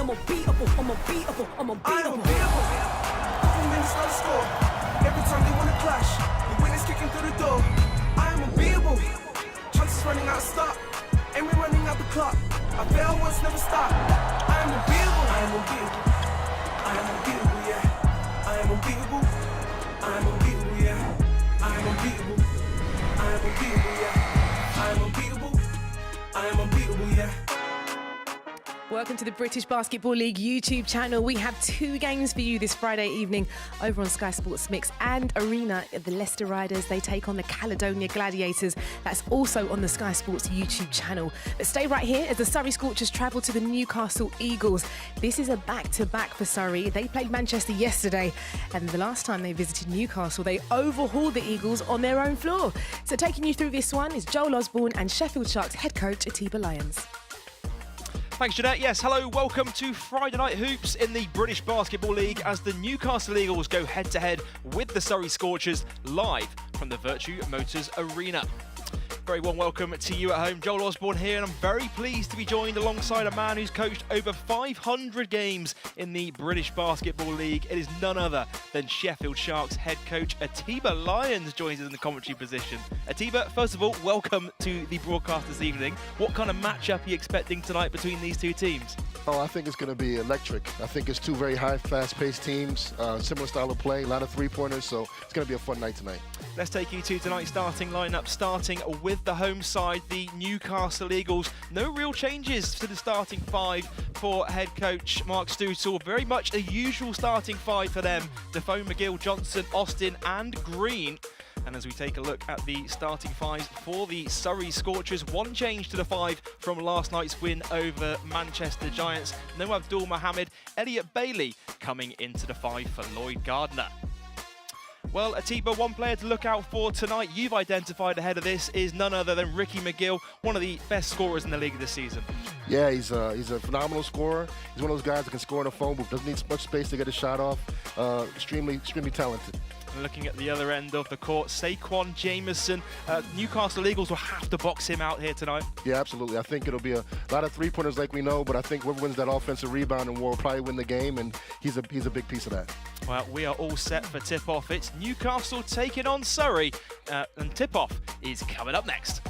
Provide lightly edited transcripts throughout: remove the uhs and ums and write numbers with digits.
I'm unbeatable, I'm unbeatable, I'm unbeatable. I'm unbeatable. Couple minutes no score. Every time they wanna clash, the winners kicking through the door. I am unbeatable. Chances running out of stop, and we're running out the clock. I fail once, never stop. I am unbeatable. I am unbeatable. I am unbeatable, yeah. I am unbeatable. I am unbeatable, yeah. I am unbeatable. I am unbeatable, yeah. I am unbeatable. I am unbeatable, yeah. Welcome to the British Basketball League YouTube channel. We have two games for you this Friday evening over on Sky Sports Mix and Arena. The Leicester Riders, they take on the Caledonia Gladiators. That's also on the Sky Sports YouTube channel. But stay right here as the Surrey Scorchers travel to the Newcastle Eagles. This is a back-to-back for Surrey. They played Manchester yesterday, and the last time they visited Newcastle, they overhauled the Eagles on their own floor. So taking you through this one is Joel Osborne and Sheffield Sharks head coach Atiba Lyons. Thanks, Jeanette. Yes, hello, welcome to Friday Night Hoops in the British Basketball League as the Newcastle Eagles go head-to-head with the Surrey Scorchers live from the Virtue Motors Arena. Very warm welcome to you at home. Joel Osborne here, and I'm very pleased to be joined alongside a man who's coached over 500 games in the British Basketball League. It is none other than Sheffield Sharks head coach Atiba Lyons joins us in the commentary position. Atiba, first of all, welcome to the broadcast this evening. What kind of matchup are you expecting tonight between these two teams? Oh, I think it's going to be electric. I think it's two very high, fast-paced teams, similar style of play, a lot of three-pointers, so it's going to be a fun night tonight. Let's take you to tonight's starting lineup, starting with the home side, the Newcastle Eagles. No real changes to the starting five for head coach Mark Stootall. Very much a usual starting five for them. Defoe, McGill, Johnson, Austin and Green. And as we take a look at the starting fives for the Surrey Scorchers, one change to the five from last night's win over Manchester Giants. No Abdul Mohammed, Elliot Bailey coming into the five for Lloyd Gardner. Well, Atiba, one player to look out for tonight you've identified ahead of this is none other than Ricky McGill, one of the best scorers in the league this season. Yeah, he's a phenomenal scorer. He's one of those guys that can score in a phone booth, doesn't need much space to get a shot off. Extremely talented. And looking at the other end of the court, Saquon Jameson. Newcastle Eagles will have to box him out here tonight. Yeah, absolutely. I think it'll be a lot of three-pointers like we know, but I think whoever wins that offensive rebound and will probably win the game, and he's a big piece of that. Well, we are all set for tip-off. It's Newcastle taking on Surrey, and tip-off is coming up next.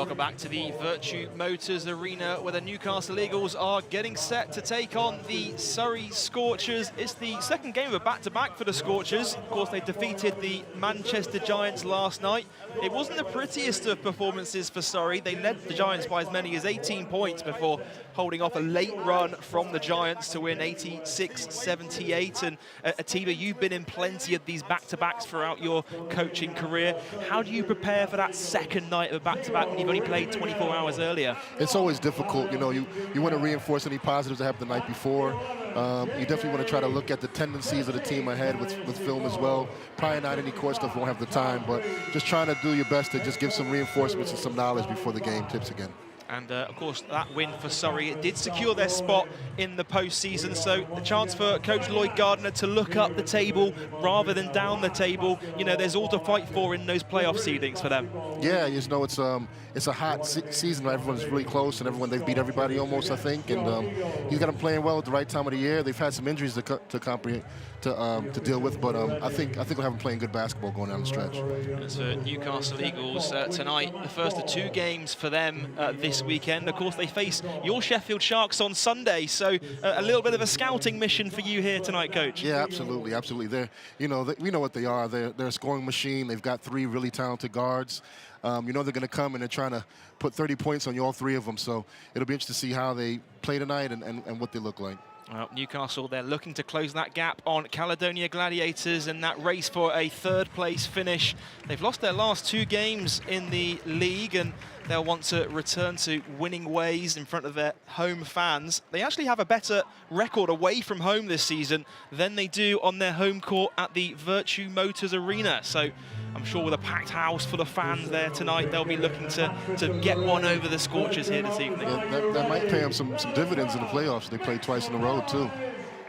Welcome back to the Virtue Motors Arena, where the Newcastle Eagles are getting set to take on the Surrey Scorchers. It's the second game of a back-to-back for the Scorchers. Of course, they defeated the Manchester Giants last night. It wasn't the prettiest of performances for Surrey. They led the Giants by as many as 18 points before holding off a late run from the Giants to win 86-78. And Atiba, you've been in plenty of these back-to-backs throughout your coaching career. How do you prepare for that second night of a back-to-back when you've only played 24 hours earlier? It's always difficult. You know, you want to reinforce any positives that happened the night before. You definitely want to try to look at the tendencies of the team ahead with film as well. Probably not any core stuff, won't have the time, but just trying to do your best to just give some reinforcements and some knowledge before the game tips again. And of course, that win for Surrey, it did secure their spot in the postseason. So the chance for Coach Lloyd Gardner to look up the table rather than down the table. You know, there's all to fight for in those playoff seedings for them. Yeah, you know, it's a hot season. Everyone's really close, and they've beat everybody almost, I think. And he's got them playing well at the right time of the year. They've had some injuries to deal with, but I think we'll have them playing good basketball going down the stretch. As for Newcastle Eagles tonight, the first of 2 games for them this weekend. Of course, they face your Sheffield Sharks on Sunday, so a little bit of a scouting mission for you here tonight, Coach. Yeah, absolutely, absolutely. We know what they are. They're a scoring machine. They've got 3 really talented guards. You know they're going to come and they're trying to put 30 points on you, all 3 of them. So it'll be interesting to see how they play tonight and what they look like. Well, Newcastle, they're looking to close that gap on Caledonia Gladiators and that race for a 3rd place finish. They've lost their last 2 games in the league, and they'll want to return to winning ways in front of their home fans. They actually have a better record away from home this season than they do on their home court at the Virtue Motors Arena. So I'm sure with a packed house full of fans there tonight, they'll be looking to get one over the Scorchers here this evening. Yeah, that might pay them some dividends in the playoffs. They played twice in a row, too.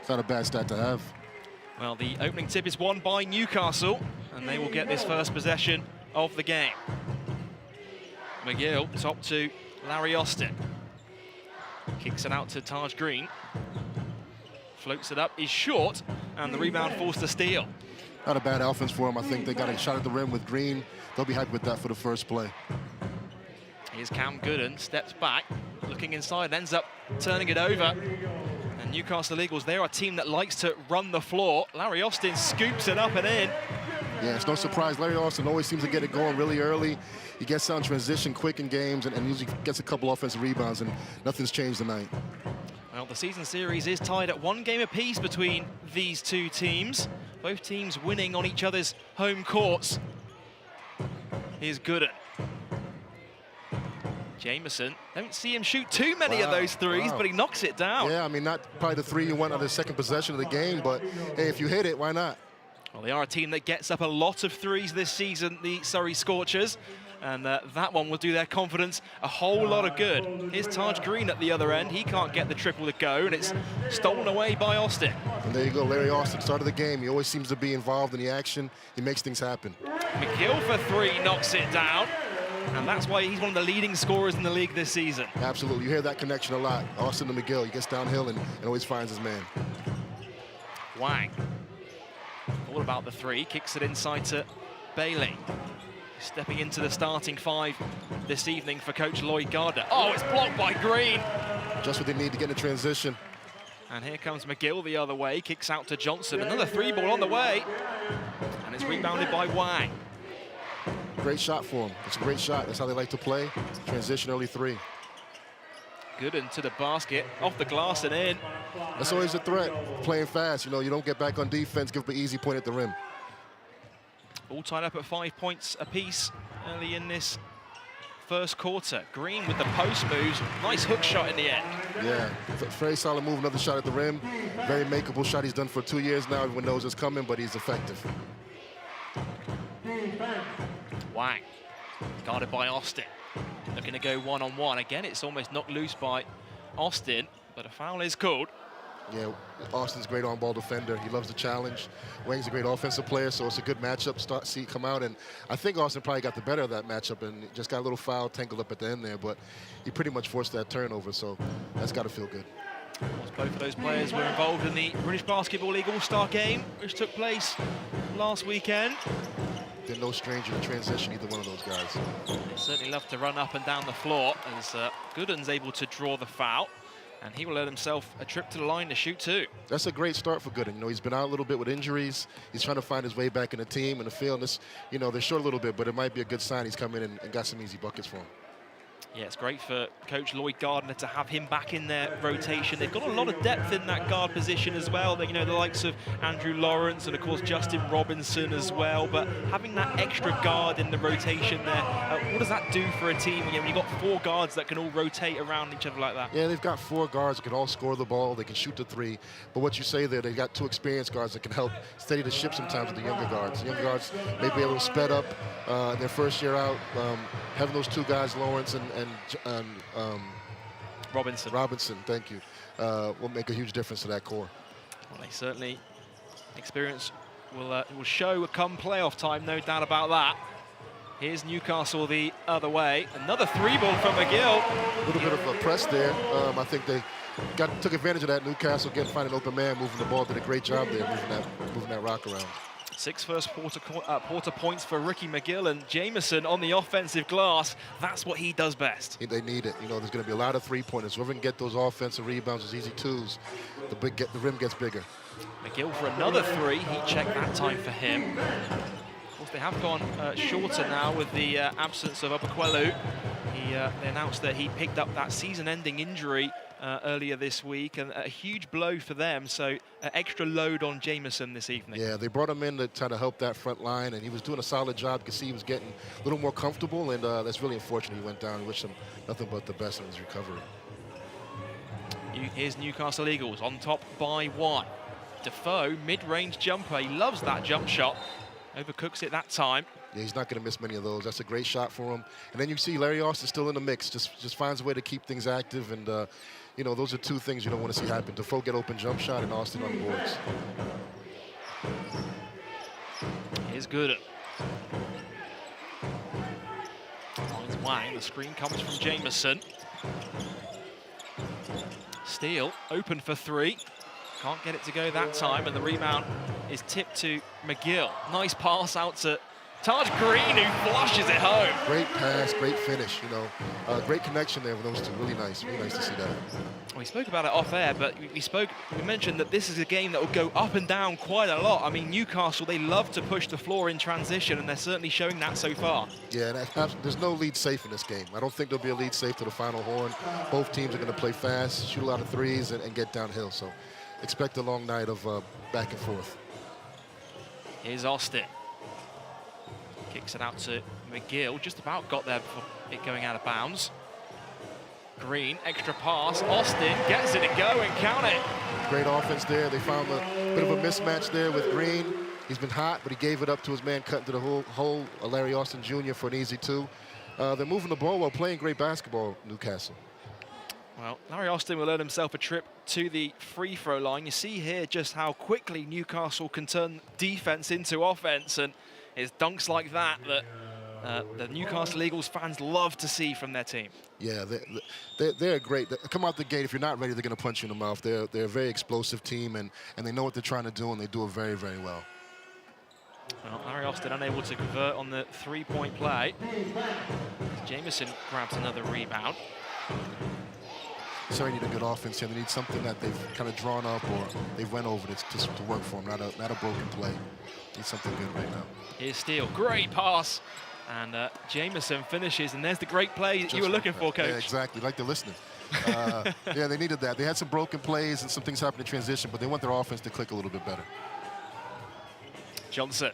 It's not a bad stat to have. Well, the opening tip is won by Newcastle, and they will get this first possession of the game. McGill, top to Larry Austin. Kicks it out to Taj Green. Floats it up, is short, and the rebound falls to Steele. Not a bad offense for them. I think they got a shot at the rim with Green. They'll be happy with that for the first play. Here's Cam Gooden, steps back, looking inside, ends up turning it over. And Newcastle Eagles, they're a team that likes to run the floor. Larry Austin scoops it up and in. Yeah, it's no surprise. Larry Austin always seems to get it going really early. He gets out in transition quick in games and usually gets a couple offensive rebounds, and nothing's changed tonight. Well, the season series is tied at 1 game apiece between these 2 teams. Both teams winning on each other's home courts. Here's Gooden. Jameson, don't see him shoot too many of those threes, but he knocks it down. Yeah, I mean, not probably the 3 you want on the second possession of the game, but hey, if you hit it, why not? Well, they are a team that gets up a lot of threes this season, the Surrey Scorchers, and that one will do their confidence a whole lot of good. Here's Taj Green at the other end. He can't get the triple to go, and it's stolen away by Austin. And there you go, Larry Austin, start of the game. He always seems to be involved in the action. He makes things happen. McGill for 3 knocks it down, and that's why he's one of the leading scorers in the league this season. Absolutely, you hear that connection a lot. Austin to McGill, he gets downhill and always finds his man. Wang, all about the 3, kicks it inside to Bailey. Stepping into the starting 5 this evening for Coach Lloyd Gardner. Oh, it's blocked by Green. Just what they need to get in transition. And here comes McGill the other way, kicks out to Johnson. Another 3-ball on the way. And it's rebounded by Wang. Great shot for him. It's a great shot. That's how they like to play. Transition early 3. Gooden to the basket, off the glass and in. That's always a threat, playing fast. You know, you don't get back on defense, give up an easy point at the rim. All tied up at 5 points apiece early in this first quarter. Green with the post moves. Nice hook shot in the end. Yeah, very solid move. Another shot at the rim. Very makeable shot he's done for 2 years now. Everyone knows it's coming, but he's effective. Wang, guarded by Austin. Looking to go one-on-one. Again, it's almost knocked loose by Austin, but a foul is called. Yeah, Austin's a great on-ball defender. He loves the challenge. Wang's a great offensive player, so it's a good matchup. See it come out, and I think Austin probably got the better of that matchup and just got a little foul tangled up at the end there, but he pretty much forced that turnover, so that's got to feel good. Both of those players were involved in the British Basketball League All-Star game, which took place last weekend. they're no stranger to transition, either one of those guys. They certainly love to run up and down the floor as Gooden's able to draw the foul. And he will earn himself a trip to the line to shoot two. That's a great start for Gooden. You know, he's been out a little bit with injuries. He's trying to find his way back in the team and the field. This, you know, they're short a little bit, but it might be a good sign he's come in and got some easy buckets for him. Yeah, it's great for Coach Lloyd Gardner to have him back in their rotation. They've got a lot of depth in that guard position as well. You know, the likes of Andrew Lawrence and, of course, Justin Robinson as well. But having that extra guard in the rotation there, what does that do for a team? You know, when you've got 4 guards that can all rotate around each other like that. Yeah, they've got 4 guards that can all score the ball. They can shoot the 3. But what you say there, they've got 2 experienced guards that can help steady the ship sometimes with the younger guards. The younger guards may be a little sped up in their first year out. Having those 2 guys, Lawrence and Robinson, thank you, will make a huge difference to that core. Well, they certainly, experience will show come playoff time, no doubt about that. Here's Newcastle the other way. Another 3-ball from McGill. A little bit of a press there. I think they took advantage of that. Newcastle finding an open man, moving the ball, did a great job there, moving that rock around. 6 first quarter points for Ricky McGill, and Jameson on the offensive glass. That's what he does best. They need it. You know, there's going to be a lot of 3-pointers. Whoever can get those offensive rebounds, those easy 2s, the rim gets bigger. McGill for another 3. He checked that time for him. Of course, they have gone shorter now with the absence of Obakwelu. They announced that he picked up that season-ending injury earlier this week, and a huge blow for them, so extra load on Jameson this evening. Yeah, they brought him in to try to help that front line, and he was doing a solid job. You could see he was getting a little more comfortable, and that's really unfortunate he went down. I wish him nothing but the best in his recovery. Here's Newcastle Eagles on top by 1. Defoe, mid-range jumper. He loves that jump shot. Overcooks it that time. Yeah, he's not going to miss many of those. That's a great shot for him. And then you see Larry Austin still in the mix. Just finds a way to keep things active. And, you know, those are 2 things you don't want to see happen. Defoe get open jump shot and Austin on the boards. Here's Gooden. Finds Wang. The screen comes from Jameson. Steele open for 3. Can't get it to go that time, and the rebound is tipped to McGill. Nice pass out to Taj Green, who flushes it home. Great pass, great finish, you know. Great connection there with those 2. Really nice to see that. We spoke about it off air, but we mentioned that this is a game that will go up and down quite a lot. I mean, Newcastle, they love to push the floor in transition, and they're certainly showing that so far. Yeah, there's no lead safe in this game. I don't think there'll be a lead safe to the final horn. Both teams are going to play fast, shoot a lot of 3s, and get downhill. So expect a long night of back and forth. Here's Austin. Kicks it out to McGill. Just about got there before it going out of bounds. Green, extra pass. Austin gets it to go and count it. Great offense there. They found a bit of a mismatch there with Green. He's been hot, but he gave it up to his man cutting to the hole, Larry Austin Jr. for an easy 2. They're moving the ball while playing great basketball, Newcastle. Well, Larry Austin will earn himself a trip to the free throw line. You see here just how quickly Newcastle can turn defense into offense, and it's dunks like that the Newcastle Eagles fans love to see from their team. Yeah, they're great. They come out the gate, if you're not ready, they're going to punch you in the mouth. They're a very explosive team, and they know what they're trying to do, and they do it very, very well. Well, Larry Austin unable to convert on the 3-point play. Jameson grabs another rebound. Surrey need a good offense here. They need something that they've kind of drawn up or they've went over to work for them, not a broken play. Need something good right now. Here's Steele, great pass. And Jameson finishes, and there's the great play that you were looking for, Coach. Yeah, exactly, like they're listening. Yeah, they needed that. They had some broken plays and some things happened in transition, but they want their offense to click a little bit better. Johnson.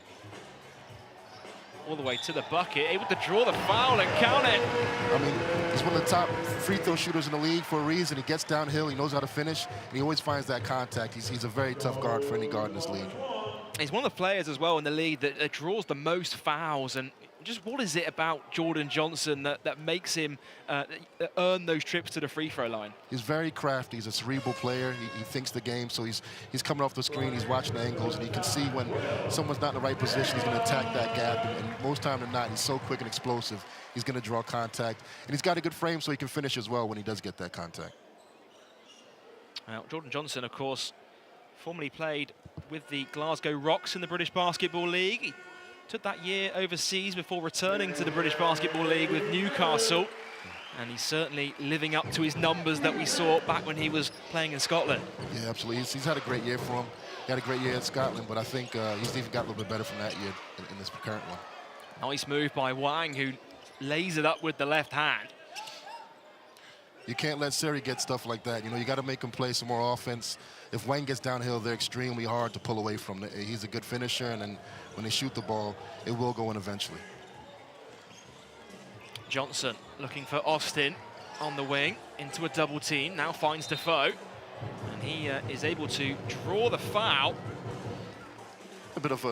All the way to the bucket, able to draw the foul and count it. I mean, he's one of the top free throw shooters in the league for a reason. He gets downhill, he knows how to finish, and he always finds that contact. He's a very tough guard for any guard in this league. He's one of the players as well in the league that draws the most fouls, and just what is it about Jordan Johnson that makes him earn those trips to the free throw line? He's very crafty. He's a cerebral player. He thinks the game, so he's coming off the screen, he's watching the angles, and he can see when someone's not in the right position, he's going to attack that gap, and most time than not, he's so quick and explosive, he's going to draw contact, and he's got a good frame so he can finish as well when he does get that contact. Well, Jordan Johnson, of course, formerly played with the Glasgow Rocks in the British Basketball League. He Took that year overseas before returning to the British Basketball League with Newcastle. And he's certainly living up to his numbers that we saw back when he was playing in Scotland. Yeah, absolutely. He's had a great year for him. He had a great year in Scotland, but I think he's even got a little bit better from that year in this current one. Nice move by Wang, who lays it up with the left hand. You can't let Surrey get stuff like that. You know, you got to make him play some more offense. If Wang gets downhill, they're extremely hard to pull away from. He's a good finisher, and then when they shoot the ball, it will go in eventually. Johnson looking for Austin on the wing into a double team. Now finds Defoe, and he is able to draw the foul. A bit of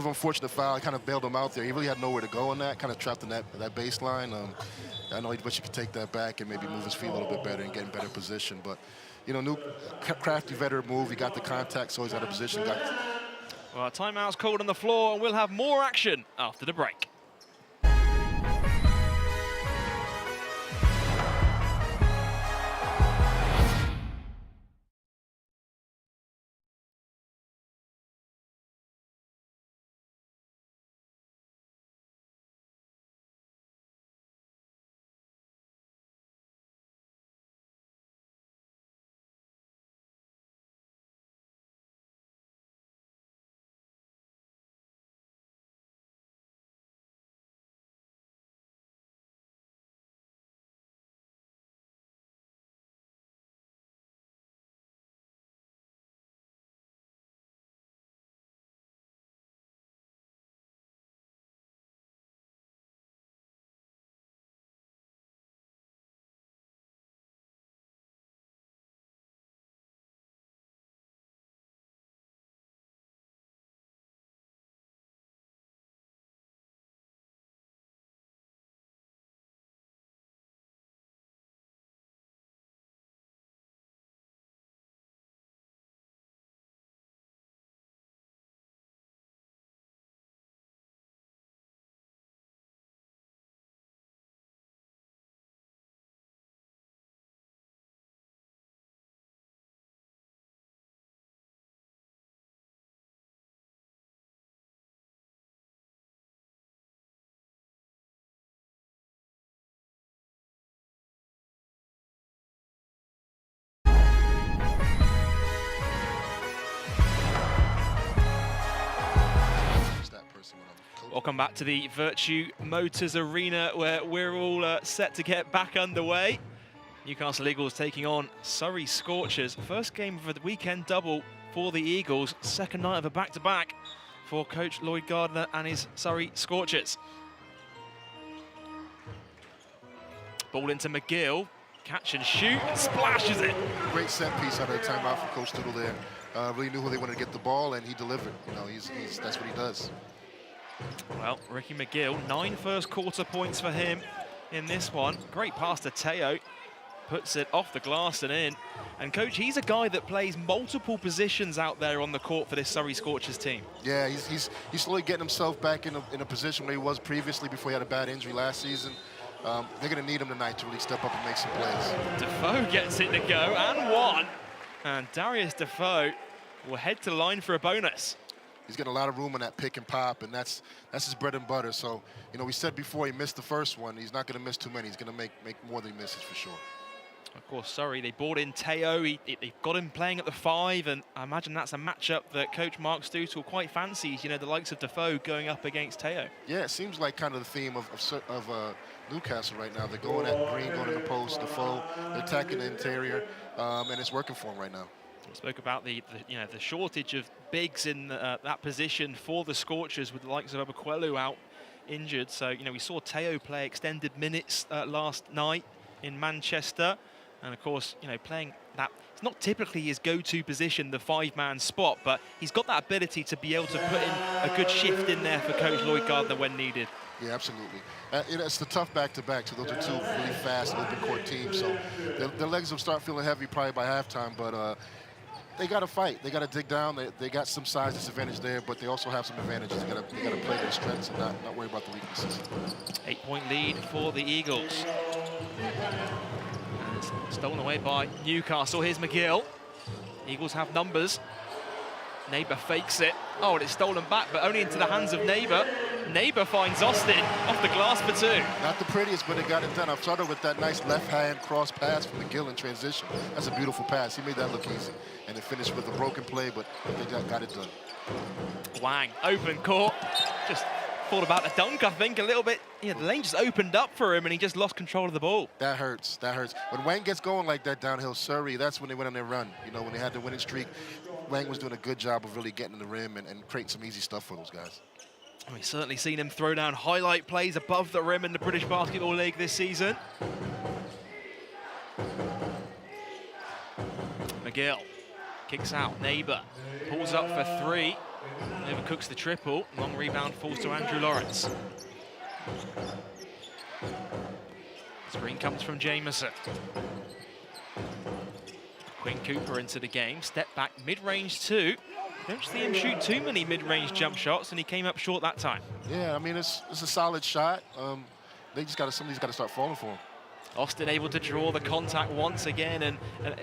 unfortunate foul. Kind of bailed him out there. He really had nowhere to go on that. Kind of trapped in that baseline. I know he wish he could take that back and maybe move his feet a little bit better and get in better position. But you know, new crafty veteran move. He got the contact, so he's out of position. Well, timeout's called on the floor, and we'll have more action after the break. Welcome back to the Virtue Motors Arena, where we're all set to get back underway. Newcastle Eagles taking on Surrey Scorchers. First game of the weekend double for the Eagles. Second night of a back-to-back for coach Lloyd Gardner and his Surrey Scorchers. Ball into McGill. Catch and shoot, and splashes it. Great set piece out of the timeout from Coach Tittle there. Really knew where they wanted to get the ball, and he delivered. You know, that's what he does. Well, Ricky McGill, 9 first quarter points for him in this one. Great pass to Teo, puts it off the glass and in. And coach, he's a guy that plays multiple positions out there on the court for this Surrey Scorchers team. Yeah, he's slowly getting himself back in a position where he was previously before he had a bad injury last season. They're going to need him tonight to really step up and make some plays. Defoe gets it to go, and one. And Darius Defoe will head to the line for a bonus. He's got a lot of room in that pick and pop, and that's his bread and butter. So, you know, we said before he missed the first one. He's not going to miss too many. He's going to make more than he misses for sure. Of course, Surrey, they brought in Teo. They've got him playing at the 5, and I imagine that's a matchup that coach Mark Stoutel quite fancies, you know, the likes of Defoe going up against Teo. Yeah, it seems like kind of the theme of Newcastle right now. They're going at Green, going to the post, Defoe. They're attacking the interior, and it's working for them right now. We spoke about the shortage of bigs in that position for the Scorchers with the likes of Abukwelu out injured. So, you know, we saw Teo play extended minutes last night in Manchester. And of course, you know, playing that, it's not typically his go-to position, the 5-man spot, but he's got that ability to be able to put in a good shift in there for coach Lloyd Gardner when needed. Yeah, absolutely. It's the tough back-to-back, so those are two really fast open-court teams. So their legs will start feeling heavy probably by halftime, but they got to fight. They got to dig down. They got some size disadvantage there, but they also have some advantages. They got to play their strengths and not worry about the weaknesses. 8-point lead for the Eagles. And it's stolen away by Newcastle. Here's McGill. Eagles have numbers. Neighbour fakes it. Oh, and it's stolen back, but only into the hands of Neighbour. Neighbour finds Austin off the glass for 2. Not the prettiest, but it got it done. I've started with that nice left-hand cross pass from McGill in transition. That's a beautiful pass. He made that look easy. And it finished with a broken play, but they got it done. Wang, open court. Just thought about the dunk, I think, a little bit. Yeah, the lane just opened up for him, and he just lost control of the ball. That hurts. That hurts. When Wang gets going like that downhill, Surrey, that's when they went on their run. You know, when they had the winning streak, Wang was doing a good job of really getting in the rim and creating some easy stuff for those guys. We've certainly seen him throw down highlight plays above the rim in the British Basketball League this season. McGill kicks out, Neighbour pulls up for 3, overcooks the triple, long rebound falls to Andrew Lawrence. Screen comes from Jameson. Quinn Cooper into the game, step back, mid-range 2. Don't see him shoot too many mid-range jump shots, and he came up short that time. Yeah, I mean, it's a solid shot. Somebody's got to start falling for him. Austin able to draw the contact once again, and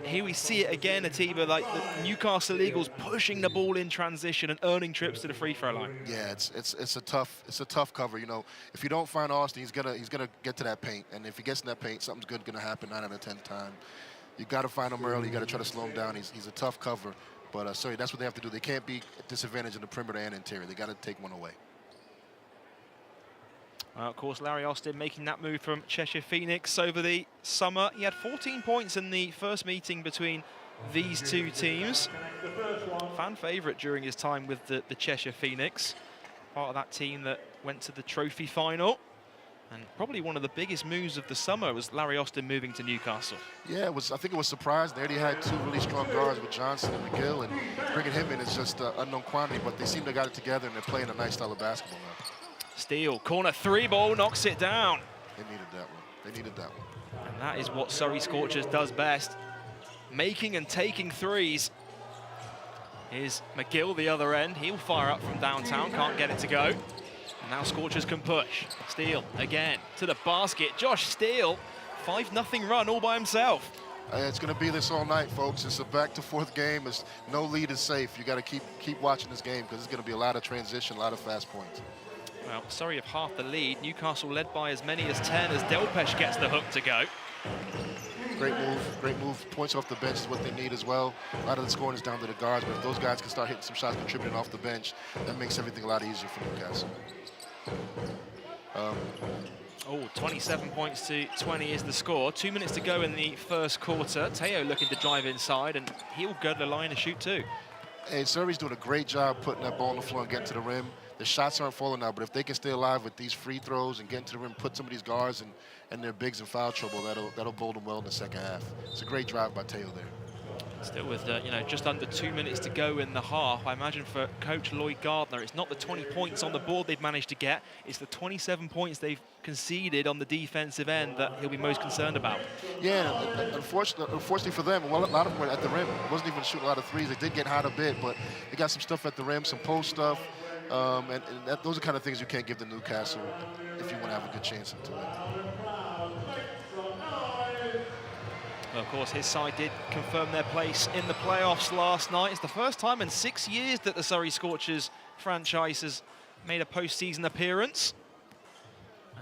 here we see it again, Atiba, like the Newcastle Eagles pushing the ball in transition and earning trips to the free throw line. Yeah, it's a tough cover. You know, if you don't find Austin, he's gonna get to that paint, and if he gets in that paint, something's good gonna happen 9 out of 10 times. You got to find him early. You got to try to slow him down. He's a tough cover, but sorry, that's what they have to do. They can't be at disadvantage in the perimeter and interior. They got to take one away. Of course, Larry Austin making that move from Cheshire Phoenix over the summer. He had 14 points in the first meeting between these two teams. Fan favourite during his time with the Cheshire Phoenix. Part of that team that went to the trophy final. And probably one of the biggest moves of the summer was Larry Austin moving to Newcastle. Yeah, I think it was surprising. They already had 2 really strong guards with Johnson and McGill, and bringing him in is just unknown quantity, but they seem to got it together, and they're playing a nice style of basketball now. Steele, corner 3 ball, knocks it down. They needed that one. They needed that one. And that is what Surrey Scorchers does best. Making and taking threes. Here's McGill the other end. He'll fire up from downtown, can't get it to go. And now Scorchers can push. Steele again to the basket. Josh Steele, 5-0 run all by himself. It's going to be this all night, folks. It's a back-to-forth game. No lead is safe. You got to keep watching this game because it's going to be a lot of transition, a lot of fast points. Well, Surrey have half the lead. Newcastle led by as many as 10 as Delpesh gets the hook to go. Great move. Points off the bench is what they need as well. A lot of the scoring is down to the guards, but if those guys can start hitting some shots contributing off the bench, that makes everything a lot easier for Newcastle. 27 points to 20 is the score. 2 minutes to go in the first quarter. Teo looking to drive inside, and he'll go to the line and shoot 2. Hey, Surrey's doing a great job putting that ball on the floor and getting to the rim. The shots aren't falling now, but if they can stay alive with these free throws and get into the rim, put some of these guards and their bigs in foul trouble, that'll bode them well in the second half. It's a great drive by Teo there. Still with just under 2 minutes to go in the half. I imagine for Coach Lloyd Gardner, it's not the 20 points on the board they've managed to get, it's the 27 points they've conceded on the defensive end that he'll be most concerned about. Yeah, unfortunately for them, well, a lot of them were at the rim. Wasn't even shooting a lot of threes. They did get hot a bit, but they got some stuff at the rim, some post stuff. Those are kind of things you can't give to Newcastle if you want to have a good chance to win. Well, of course, his side did confirm their place in the playoffs last night. It's the first time in 6 years that the Surrey Scorchers franchise has made a postseason appearance.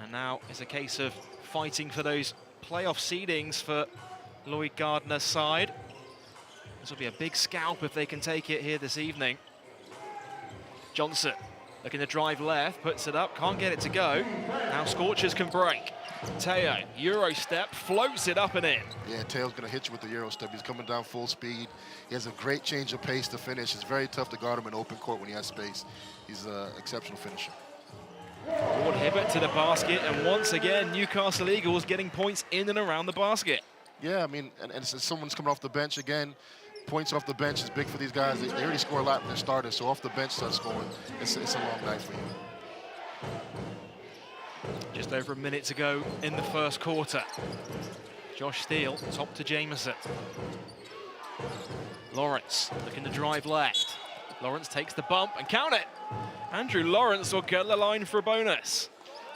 And now it's a case of fighting for those playoff seedings for Lloyd Gardner's side. This will be a big scalp if they can take it here this evening. Johnson looking to drive left, puts it up, can't get it to go. Now Scorchers can break. Teo, Euro step, floats it up and in. Yeah, Teo's going to hit you with the Euro step. He's coming down full speed. He has a great change of pace to finish. It's very tough to guard him in open court when he has space. He's an exceptional finisher. Ward Hibbert to the basket, and once again, Newcastle Eagles getting points in and around the basket. Yeah, I mean, and since someone's coming off the bench again, points off the bench is big for these guys. They already score a lot when they're starters, so off the bench start scoring. It's a long night for you. Just over a minute to go in the first quarter. Josh Steele, top to Jameson. Lawrence looking to drive left. Lawrence takes the bump and count it. Andrew Lawrence will get the line for a bonus.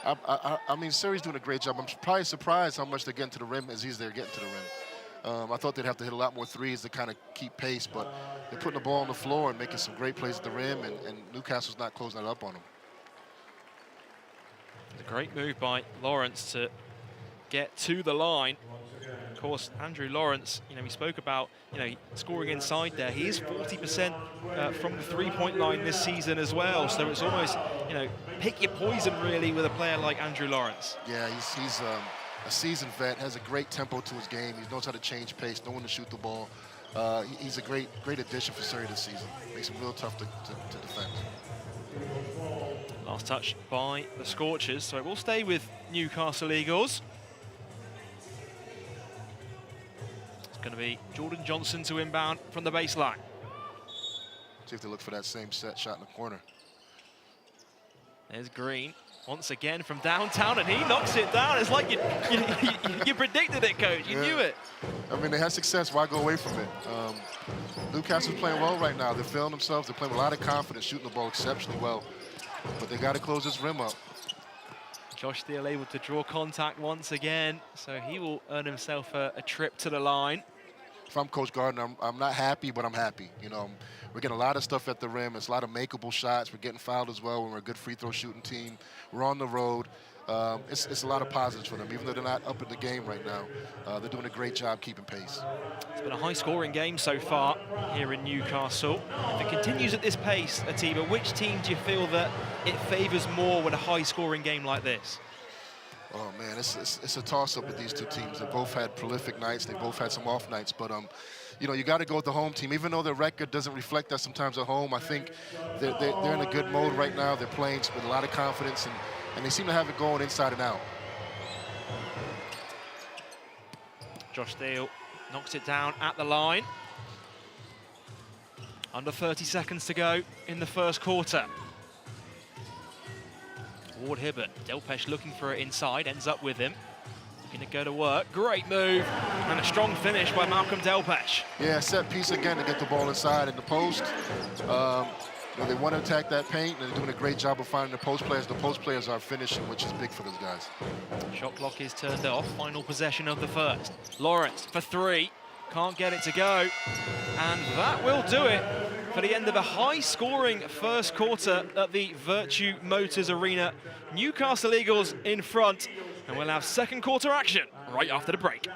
I mean, Surrey's doing a great job. I'm probably surprised how much they're getting to the rim as they're getting to the rim. I thought they'd have to hit a lot more threes to kind of keep pace, but they're putting the ball on the floor and making some great plays at the rim, and Newcastle's not closing that up on them. A great move by Lawrence to get to the line. Of course, Andrew Lawrence, we spoke about, scoring inside there. He is 40% from the three-point line this season as well. So it's almost, pick your poison really with a player like Andrew Lawrence. Yeah, he's a seasoned vet, has a great tempo to his game. He knows how to change pace, know when to shoot the ball. He's a great addition for Surrey this season. Makes him real tough to defend. Last touch by the Scorchers, so it will stay with Newcastle Eagles. It's going to be Jordan Johnson to inbound from the baseline. See if they look for that same set shot in the corner. There's Green once again from downtown, and he knocks it down. It's like you predicted it, Coach. You knew it. I mean, they had success. Why go away from it? Newcastle's playing well right now. They're feeling themselves. They're playing with a lot of confidence, shooting the ball exceptionally well. But they got to close this rim up. Josh Steele able to draw contact once again, so he will earn himself a trip to the line. If I'm Coach Gardner, I'm not happy, but I'm happy. We're getting a lot of stuff at the rim. It's a lot of makeable shots. We're getting fouled as well when we're a good free throw shooting team. We're on the road. It's a lot of positives for them, even though they're not up in the game right now. They're doing a great job keeping pace. It's been a high-scoring game so far here in Newcastle. If it continues at this pace, Atiba, which team do you feel that it favours more with a high-scoring game like this? Oh man, it's a toss-up with these two teams. They both had prolific nights. They both had some off nights, but you got to go with the home team. Even though their record doesn't reflect that sometimes at home, I think they're in a good mode right now. They're playing with a lot of confidence, and they seem to have it going inside and out. Josh Steele knocks it down at the line. Under 30 seconds to go in the first quarter. Ward Hibbert, Delpesh looking for it inside, ends up with him. Looking to go to work. Great move, and a strong finish by Malcolm Delpesh. Yeah, set piece again to get the ball inside in the post. They want to attack that paint, and they're doing a great job of finding the post players. The post players are finishing, which is big for those guys. Shot clock is turned off. Final possession of the first. Lawrence for three. Can't get it to go. And that will do it for the end of a high-scoring first quarter at the Virtue Motors Arena. Newcastle Eagles in front, and we'll have second quarter action right after the break.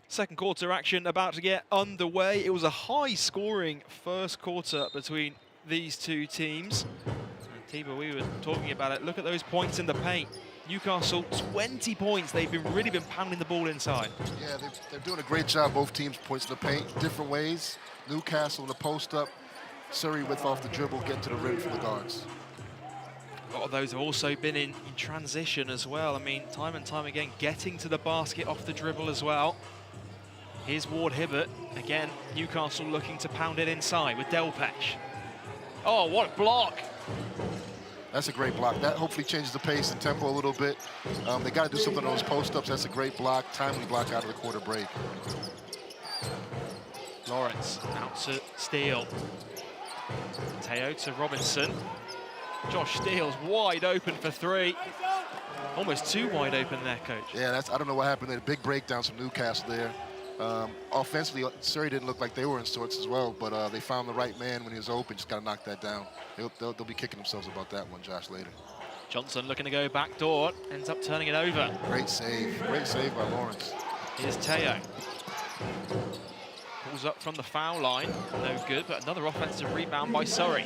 Second quarter action about to get underway. It was a high-scoring first quarter between these two teams. And Tiba, we were talking about it. Look at those points in the paint. Newcastle 20 points. They've really been pounding the ball inside. Yeah, they're doing a great job, both teams, points in the paint, different ways. Newcastle in the post-up, Surrey with off the dribble, getting to the rim from the guards. A lot of those have also been in transition as well. I mean, time and time again, getting to the basket off the dribble as well. Here's Ward Hibbert. Again, Newcastle looking to pound it inside with Delpesh. Oh, what a block! That's a great block. That hopefully changes the pace and tempo a little bit. They got to do something on those post-ups. That's a great block, timely block out of the quarter break. Lawrence out to Steele. Teo to Robinson. Josh Steele's wide open for three. Almost too wide open there, coach. Yeah, I don't know what happened there. Big breakdowns from Newcastle there. Offensively, Surrey didn't look like they were in sorts as well, but they found the right man when he was open. Just got to knock that down. They'll be kicking themselves about that one, Josh, later. Johnson looking to go back door, ends up turning it over. Great save by Lawrence. Here's Teo. Pulls up from the foul line, no good, but another offensive rebound by Surrey.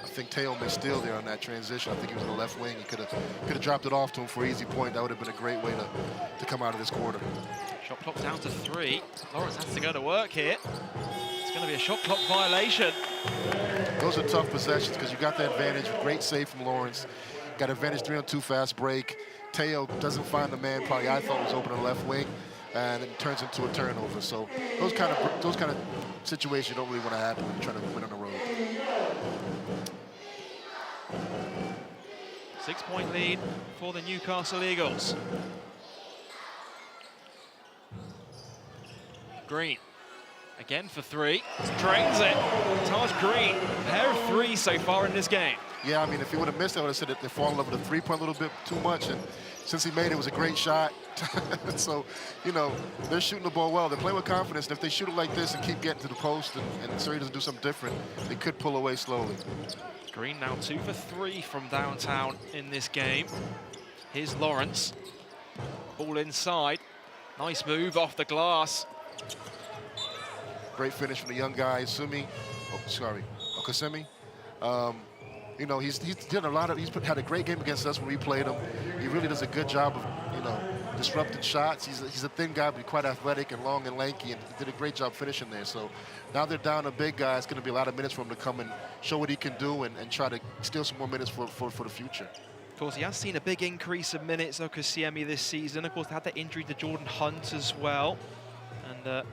I think Teo missed steal there on that transition. I think he was on the left wing. He could have dropped it off to him for an easy point. That would have been a great way to come out of this quarter. Shot clock down to 3. Lawrence has to go to work here. It's going to be a shot clock violation. Those are tough possessions because you got that advantage. Great save from Lawrence. Got advantage 3-on-2 fast break. Teo doesn't find the man probably I thought was open on the left wing, and it turns into a turnover. So those kind of situations don't really want to happen when you're trying to win on the road. 6-point lead for the Newcastle Eagles. Green, again for 3, drains it. Taj Green, pair of 3 so far in this game. Yeah, I mean, if he would have missed it, I would have said that they fall in love with the three-point a little bit too much, and since he made it, it was a great shot. So, you know, they're shooting the ball well. They're playing with confidence, and if they shoot it like this and keep getting to the post and Surrey doesn't do something different, they could pull away slowly. Green now 2 for 3 from downtown in this game. Here's Lawrence, ball inside. Nice move off the glass. Great finish from the young guy, Okasemi. You know, he's had a great game against us when we played him. He really does a good job of, you know, disrupting shots. He's a thin guy, but quite athletic and long and lanky, and he did a great job finishing there. So now they're down a big guy. It's going to be a lot of minutes for him to come and show what he can do and try to steal some more minutes for the future. Of course, he has seen a big increase of minutes, Okasemi, this season. Of course, they had that injury to Jordan Hunt as well. And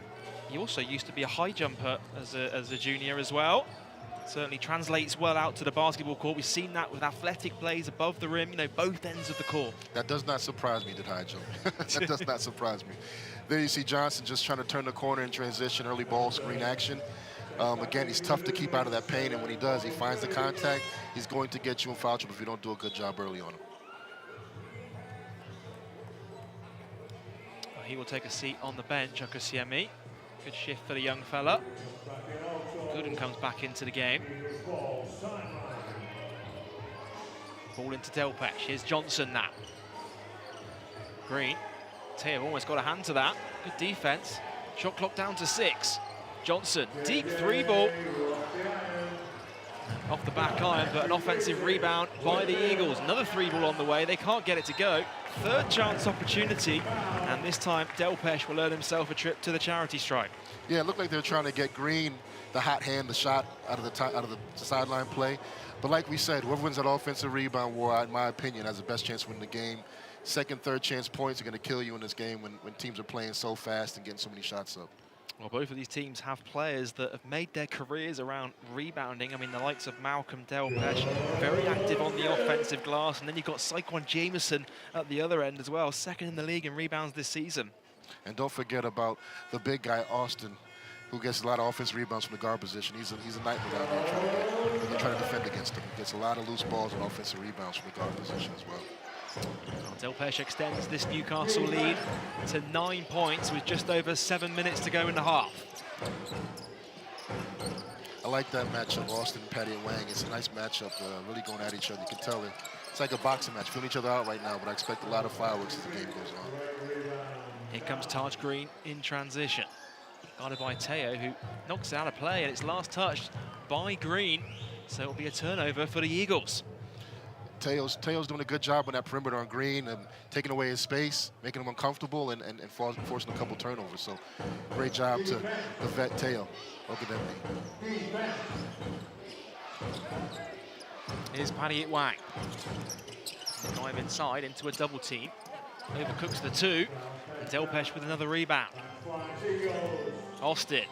he also used to be a high jumper as a junior as well. Certainly translates well out to the basketball court. We've seen that with athletic plays above the rim, you know, both ends of the court. That does not surprise me, did high jump. That does not surprise me. There you see Johnson just trying to turn the corner in transition, early ball screen action. Again, he's tough to keep out of that paint, and when he does, he finds the contact. He's going to get you in foul trouble if you don't do a good job early on him. Well, he will take a seat on the bench, Okasemi. Good shift for the young fella. Gooden comes back into the game. Ball into Delpesh. Here's Johnson now. Green. Teo almost got a hand to that. Good defense. Shot clock down to 6. Johnson, deep 3 ball. Off the back iron, but an offensive rebound by the Eagles. Another 3 ball on the way. They can't get it to go. Third chance opportunity, and this time Delpesh will earn himself a trip to the charity stripe. Yeah, it looked like they were trying to get Green the hot hand, the shot out of the sideline play. But like we said, whoever wins that offensive rebound war, in my opinion, has the best chance to win the game. Second, third chance points are going to kill you in this game when teams are playing so fast and getting so many shots up. Well, both of these teams have players that have made their careers around rebounding. I mean, the likes of Malcolm Delpesh, very active on the offensive glass. And then you've got Saquon Jameson at the other end as well, second in the league in rebounds this season. And don't forget about the big guy, Austin, who gets a lot of offensive rebounds from the guard position. He's a nightmare down there trying to defend against him. He gets a lot of loose balls and offensive rebounds from the guard position as well. Delpesh extends this Newcastle lead to 9 points with just over 7 minutes to go in the half. I like that matchup, Austin, Patty, and Wang. It's a nice matchup, really going at each other. You can tell it's like a boxing match, feeling each other out right now, but I expect a lot of fireworks as the game goes on. Here comes Taj Green in transition. Guarded by Teo, who knocks it out of play, and it's last touched by Green, so it'll be a turnover for the Eagles. Teo's doing a good job on that perimeter on Green and taking away his space, making him uncomfortable, and forcing a couple turnovers. So great job to the vet Teo Ogundenbi. Here's Paddy Wang. Drive inside into a double team. Overcooks the two. And Delpesh with another rebound. Austin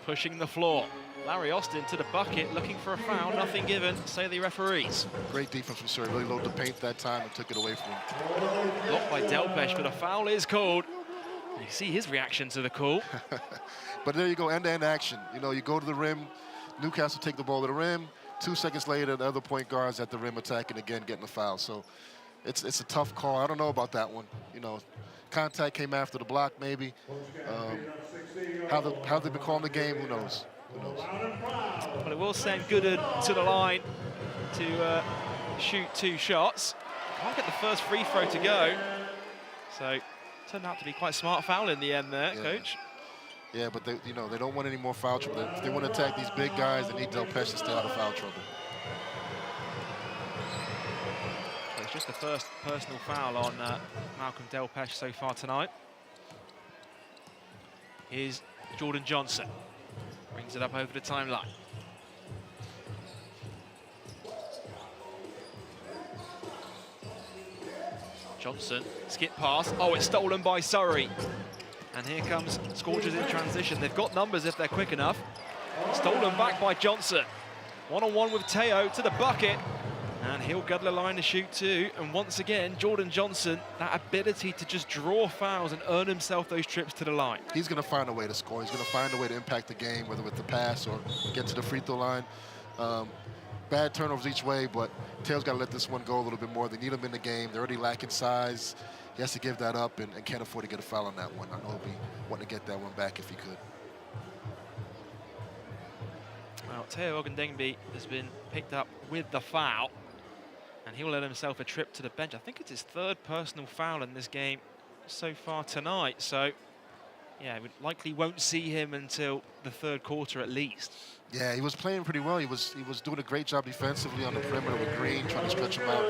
pushing the floor. Larry Austin to the bucket, looking for a foul. Nothing given, say the referees. Great defense from Surrey. Really loaded the paint that time and took it away from him. Blocked by Delpesh, but a foul is called. You see his reaction to the call. But there you go, end-to-end action. You know, you go to the rim, Newcastle take the ball to the rim. 2 seconds later, the other point guard's at the rim attacking again, getting the foul. So it's a tough call. I don't know about that one. You know, contact came after the block maybe. How they've been calling the game, who knows? Who knows? Well, it will send Gooden to the line to shoot 2 shots. Can't get the first free throw to go. So turned out to be quite a smart foul in the end there, yeah. Coach. Yeah, but they don't want any more foul trouble. If they want to attack these big guys, they need Delpesh to stay out of foul trouble. Well, it's just the first personal foul on Malcolm Delpesh so far tonight. Here's Jordan Johnson. Brings it up over the timeline. Johnson, skip pass. Oh, it's stolen by Surrey. And here comes Scorchers in transition. They've got numbers if they're quick enough. Stolen back by Johnson. One-on-one with Teo to the bucket. And he'll gut the line to shoot 2. And once again, Jordan Johnson, that ability to just draw fouls and earn himself those trips to the line. He's going to find a way to score. He's going to find a way to impact the game, whether with the pass or get to the free throw line. Bad turnovers each way, but Teo's got to let this one go a little bit more. They need him in the game. They're already lacking size. He has to give that up and can't afford to get a foul on that one. I know he'll be wanting to get that one back if he could. Well, Teo Ogundenbi has been picked up with the foul, and he'll let himself a trip to the bench. I think it's his 3rd personal foul in this game so far tonight. So, yeah, we likely won't see him until the 3rd quarter at least. Yeah, he was playing pretty well. He was doing a great job defensively on the perimeter with Green, trying to stretch him out,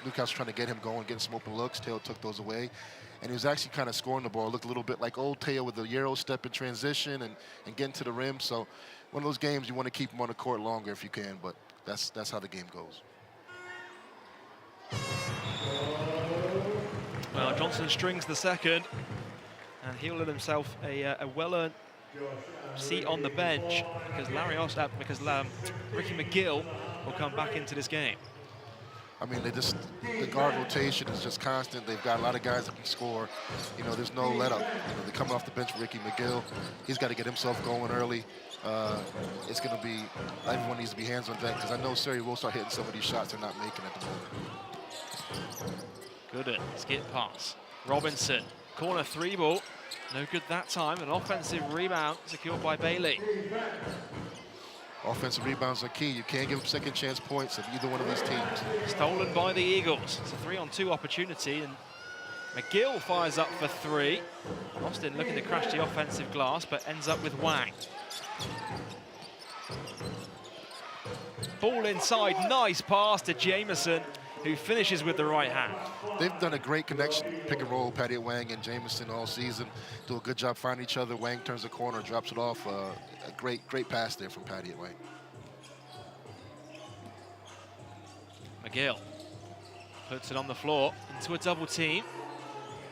Newcastle trying to get him going, getting some open looks. Teo took those away. And he was actually kind of scoring the ball. It looked a little bit like old Teo with the Euro step in transition and getting to the rim. So one of those games you want to keep him on the court longer if you can, but that's how the game goes. Well, Johnson strings the 2nd, and he'll let himself a well-earned seat on the bench because Ricky McGill will come back into this game. I mean, the guard rotation is just constant. They've got a lot of guys that can score. You know, there's no let up. You know, they're coming off the bench with Ricky McGill. He's got to get himself going early. It's going to be, everyone needs to be hands on deck because I know Surrey will start hitting some of these shots they're not making at the moment. Gooden, skip pass. Robinson, corner 3 ball. No good that time. An offensive rebound secured by Bailey. Offensive rebounds are key. You can't give them second chance points of either one of these teams. Stolen by the Eagles. It's a 3-on-2 opportunity, and McGill fires up for 3. Austin looking to crash the offensive glass, but ends up with Wang. Ball inside, nice pass to Jameson, who finishes with the right hand. They've done a great connection, pick and roll, Paddy Wang and Jameson all season. Do a good job finding each other. Wang turns the corner, drops it off. A great pass there from Paddy Wang. McGill puts it on the floor into a double team.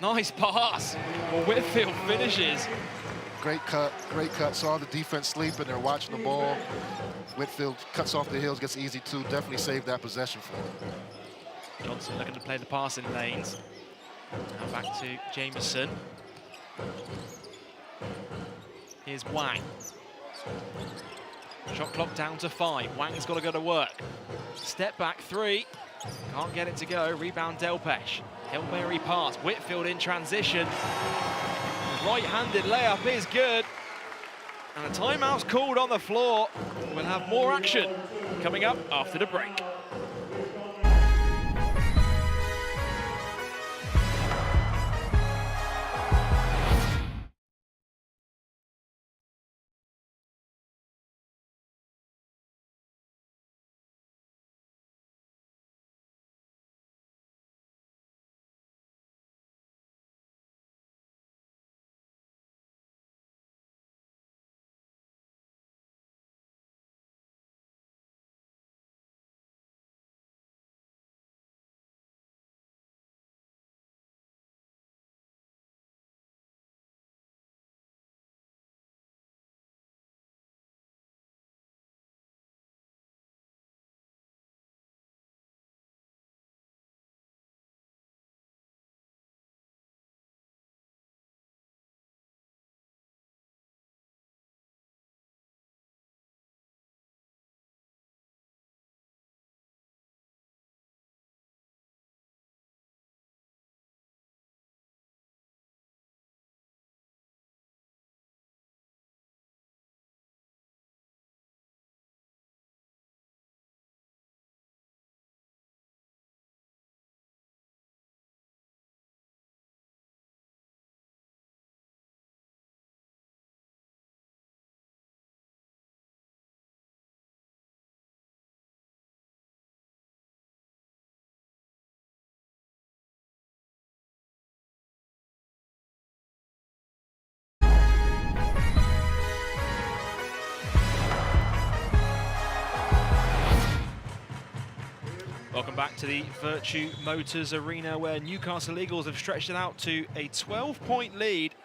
Nice pass. Well, Whitfield finishes. Great cut. Saw the defense sleeping. They're watching the ball. Whitfield cuts off the heels, gets easy 2. Definitely saved that possession for him. Johnson looking to play the passing lanes. Now back to Jameson. Here's Wang. Shot clock down to 5. Wang's got to go to work. Step back 3. Can't get it to go. Rebound Delpesh. Hail Mary pass. Whitfield in transition. Right-handed layup is good. And a timeout's called on the floor. We'll have more action coming up after the break. Welcome back to the Virtue Motors Arena, where Newcastle Eagles have stretched it out to a 12-point lead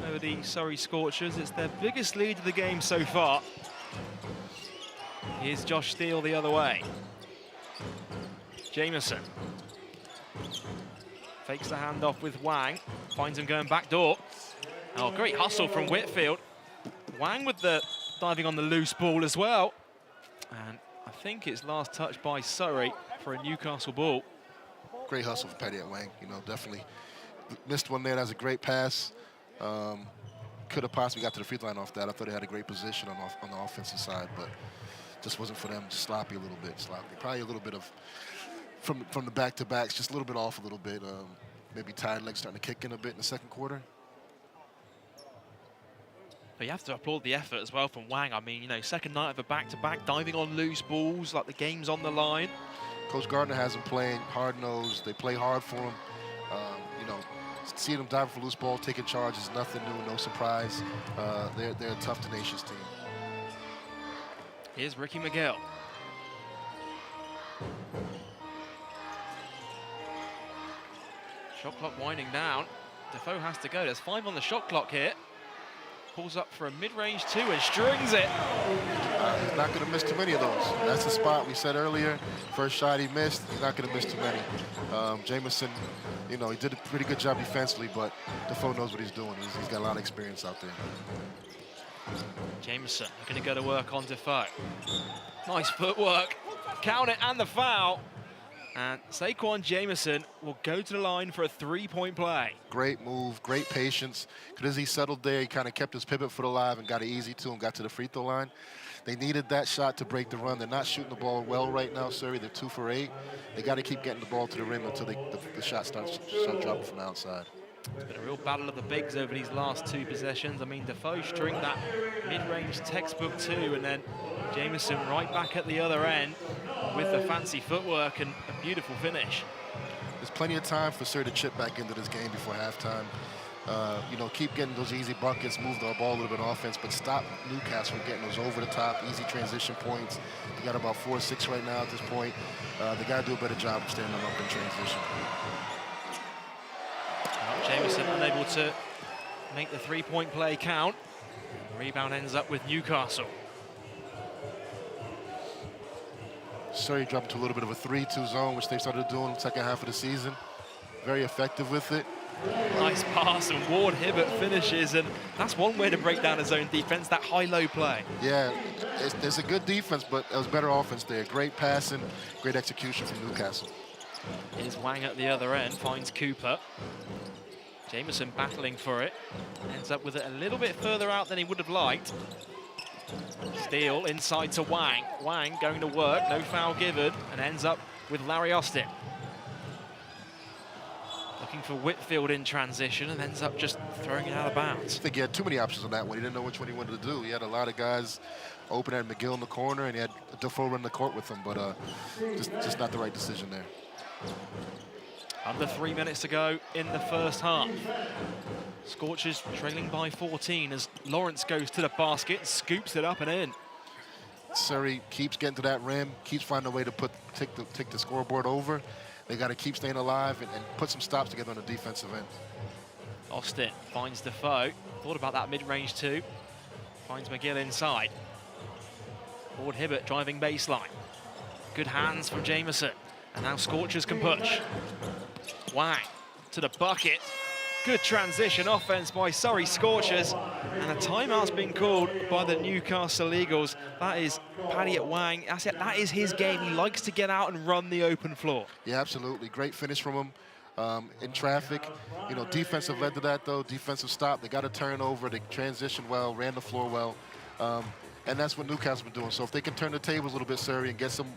over the Surrey Scorchers. It's their biggest lead of the game so far. Here's Josh Steele the other way. Jameson fakes the handoff with Wang, finds him going back door. Oh, great hustle from Whitfield. Wang with the diving on the loose ball as well. And I think it's last touch by Surrey for a Newcastle ball. Great hustle for Paddy at Wang. You know, definitely missed one there. That was a great pass. Could have possibly got to the free throw line off that. I thought they had a great position on the offensive side, but just wasn't for them. Just sloppy a little bit, sloppy. Probably a little bit of from the back-to-backs, just a little bit off a little bit. Maybe tired legs starting to kick in a bit in the second quarter. But you have to applaud the effort as well from Wang. I mean, you know, second night of a back-to-back, diving on loose balls, like the game's on the line. Coach Gardner has them playing hard-nosed. They play hard for him. You know, seeing them diving for loose ball, taking charge is nothing new, no surprise. They're a tough, tenacious team. Here's Ricky McGill. Shot clock winding down. Defoe has to go. There's 5 on the shot clock here. Pulls up for a mid-range 2 and strings it. He's not going to miss too many of those. That's the spot we said earlier. First shot he missed. He's not going to miss too many. Jameson, you know, he did a pretty good job defensively, but Defoe knows what he's doing. He's got a lot of experience out there. Jameson going to go to work on Defoe. Nice footwork. Count it and the foul. And Saquon Jameson will go to the line for a 3-point play. Great move, great patience. Because as he settled there, he kind of kept his pivot foot alive and got it easy to him, got to the free throw line. They needed that shot to break the run. They're not shooting the ball well right now, Surrey. They're 2 for 8. They got to keep getting the ball to the rim until the shot starts dropping from the outside. It's been a real battle of the bigs over these last 2 possessions. I mean, Defoe stringed that mid-range textbook 2, and then Jameson right back at the other end with the fancy footwork and a beautiful finish. There's plenty of time for Surrey to chip back into this game before halftime. You know, keep getting those easy buckets, move the ball a little bit on offense, but stop Newcastle from getting those over the top, easy transition points. They got about 4 or 6 right now at this point. They got to do a better job of standing them up in transition. Jameson unable to make the 3-point play count. Rebound ends up with Newcastle. Surrey dropped to a little bit of a 3-2 zone, which they started doing in the second half of the season. Very effective with it. Nice pass, and Ward Hibbert finishes, and that's one way to break down a zone defense, that high-low play. Yeah, it's a good defense, but it was better offense there. Great passing, great execution from Newcastle. Here's Wang at the other end, finds Cooper. Jameson battling for it, ends up with it a little bit further out than he would have liked. Steele inside to Wang. Wang going to work, no foul given, and ends up with Larry Austin. Looking for Whitfield in transition and ends up just throwing it out of bounds. I think he had too many options on that one. He didn't know which one he wanted to do. He had a lot of guys open at McGill in the corner, and he had Defoe run the court with him, but just not the right decision there. Under 3 minutes to go in the first half. Scorchers trailing by 14 as Lawrence goes to the basket, scoops it up and in. Surrey keeps getting to that rim, keeps finding a way to take the scoreboard over. They got to keep staying alive and put some stops together on the defensive end. Austin finds Defoe. Thought about that mid-range 2. Finds McGill inside. Ward Hibbert driving baseline. Good hands from Jameson. And now Scorchers can push. Wang to the bucket. Good transition offense by Surrey Scorchers. And a timeout's been called by the Newcastle Eagles. That is Paddy Wang. That's it. That is his game. He likes to get out and run the open floor. Yeah, absolutely. Great finish from him in traffic. You know, defensive led to that, though. Defensive stop. They got a turnover. They transitioned well, ran the floor well. And that's what Newcastle's been doing. So if they can turn the tables a little bit, Surrey, and get some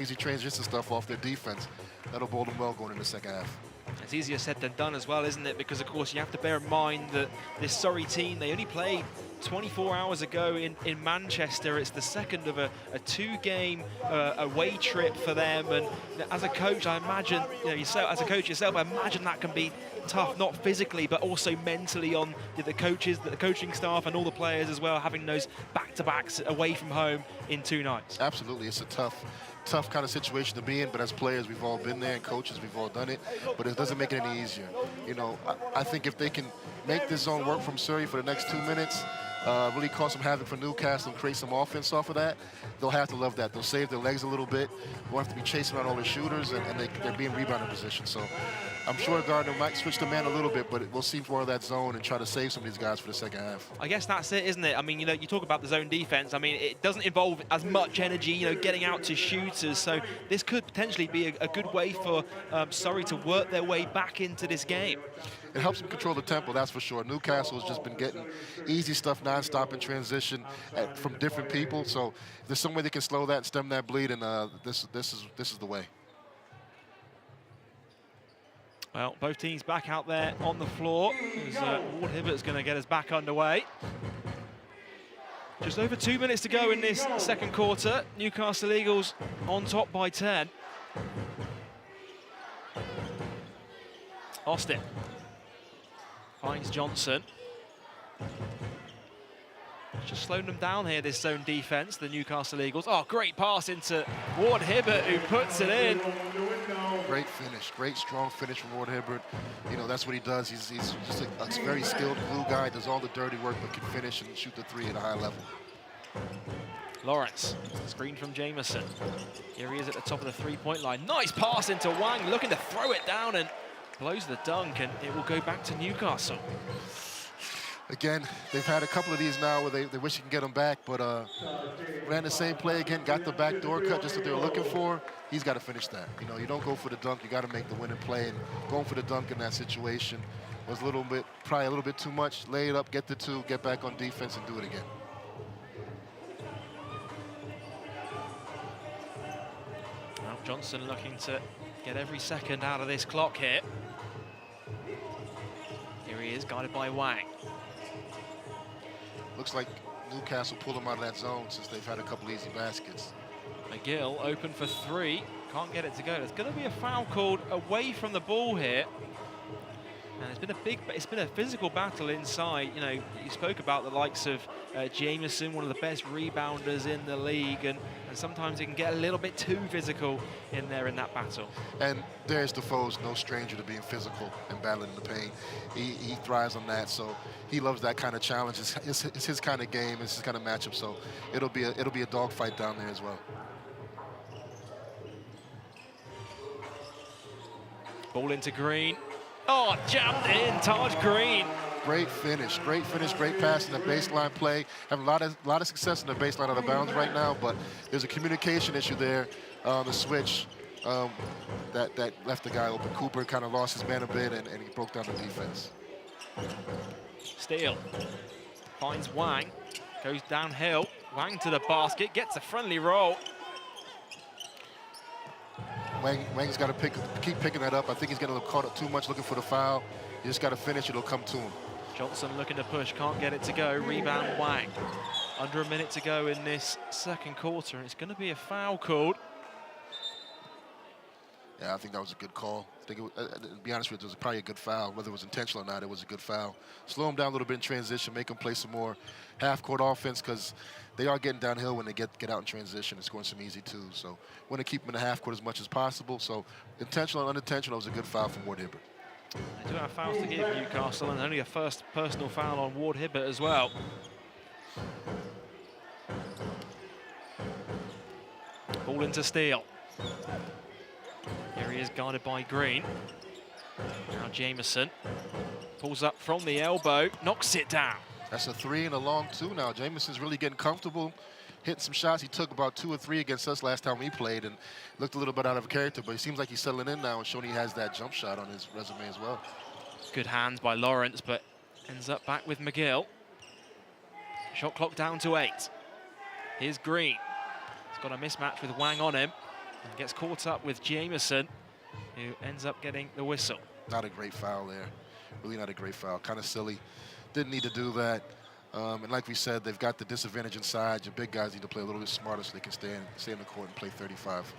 easy transition stuff off their defense, that'll bode them well going in the second half. It's easier said than done as well, isn't it? Because, of course, you have to bear in mind that this Surrey team, they only played 24 hours ago in Manchester. It's the second of a 2-game away trip for them. And as a coach, I imagine, as a coach yourself, I imagine that can be tough, not physically, but also mentally on the coaches, the coaching staff, and all the players as well, having those back-to-backs away from home in 2 nights. Absolutely, it's a tough tough kind of situation to be in, but as players, we've all been there, and coaches, we've all done it, but it doesn't make it any easier. You know, I think if they can make this zone work from Surrey for the next 2 minutes, really cause some havoc for Newcastle and create some offense off of that, they'll have to love that. They'll save their legs a little bit. They won't have to be chasing around all the shooters, and they're being rebounding position. So I'm sure Gardner might switch the man a little bit, but we'll see more of that zone and try to save some of these guys for the second half. I guess that's it, isn't it? I mean, you know, you talk about the zone defense. I mean, it doesn't involve as much energy, you know, getting out to shooters. So this could potentially be a good way for Surrey to work their way back into this game. It helps them control the tempo, that's for sure. Newcastle has just been getting easy stuff nonstop in transition from different people. So if there's some way they can slow that and stem that bleed, and this is the way. Well, both teams back out there on the floor. Ward Hibbert's going to get us back underway. Just over 2 minutes to go in this second quarter. Newcastle Eagles on top by 10. Austin finds Johnson. Just slowing them down here, this zone defense, the Newcastle Eagles. Oh, great pass into Ward Hibbert, who puts it in. Great finish, great strong finish from Ward Hibbert. You know, that's what he does. He's just a very skilled glue guy, does all the dirty work, but can finish and shoot the three at a high level. Lawrence, screen from Jameson. Here he is at the top of the three-point line. Nice pass into Wang, looking to throw it down and blows the dunk, and it will go back to Newcastle. Again, they've had a couple of these now where they wish you can get them back, but ran the same play again, got the back door cut, just what they were looking for. He's got to finish that. You know, you don't go for the dunk, you got to make the winning play, and going for the dunk in that situation was probably a little bit too much. Lay it up, get the two, get back on defense, and do it again. Well, Johnson looking to get every second out of this clock here. Here he is, guided by Wang. Looks like Newcastle pulled them out of that zone since they've had a couple easy baskets. McGill open for three, can't get it to go. There's going to be a foul called away from the ball here. And it's been a physical battle inside. You know, you spoke about the likes of Jameson, one of the best rebounders in the league, and sometimes it can get a little bit too physical in there in that battle. And Darius Defoe's no stranger to being physical and battling the paint. He thrives on that, so he loves that kind of challenge. It's his kind of game, it's his kind of matchup, so it'll be a dogfight down there as well. Ball into Green. Oh, jammed in, Taj Green. Great finish, great pass in the baseline play. Having a lot of success in the baseline out of bounds right now, but there's a communication issue there. The switch that left the guy open. Cooper kind of lost his man a bit, and he broke down the defense. Steele finds Wang, goes downhill. Wang to the basket, gets a friendly roll. Wang's got to keep picking that up. I think he's getting caught up too much looking for the foul. You just got to finish, it'll come to him. Johnson looking to push, can't get it to go. Rebound Wang. Under a minute to go in this second quarter, and it's going to be a foul called. Yeah, I think that was a good call. To be honest with you, it was probably a good foul. Whether it was intentional or not, it was a good foul. Slow him down a little bit in transition, make him play some more half-court offense, because they are getting downhill when they get out in transition and scoring some easy twos. So want to keep them in the half-court as much as possible. So intentional and unintentional, it was a good foul from Ward Hibbert. They do have fouls to give Newcastle, and only a first personal foul on Ward Hibbert as well. Ball into Steele. Here he is, guarded by Green. Now Jameson pulls up from the elbow, knocks it down. That's a three and a long two now. Jameson's really getting comfortable, hitting some shots. He took about 2 or 3 against us last time he played and looked a little bit out of character, but it seems like he's settling in now and showing he has that jump shot on his resume as well. Good hands by Lawrence, but ends up back with McGill. Shot clock down to 8. Here's Green. He's got a mismatch with Wang on him and gets caught up with Jameson, who ends up getting the whistle. Not a great foul there. Really not a great foul. Kind of silly. Didn't need to do that. And like we said, they've got the disadvantage inside. Your big guys need to play a little bit smarter so they can stay in the court and play 35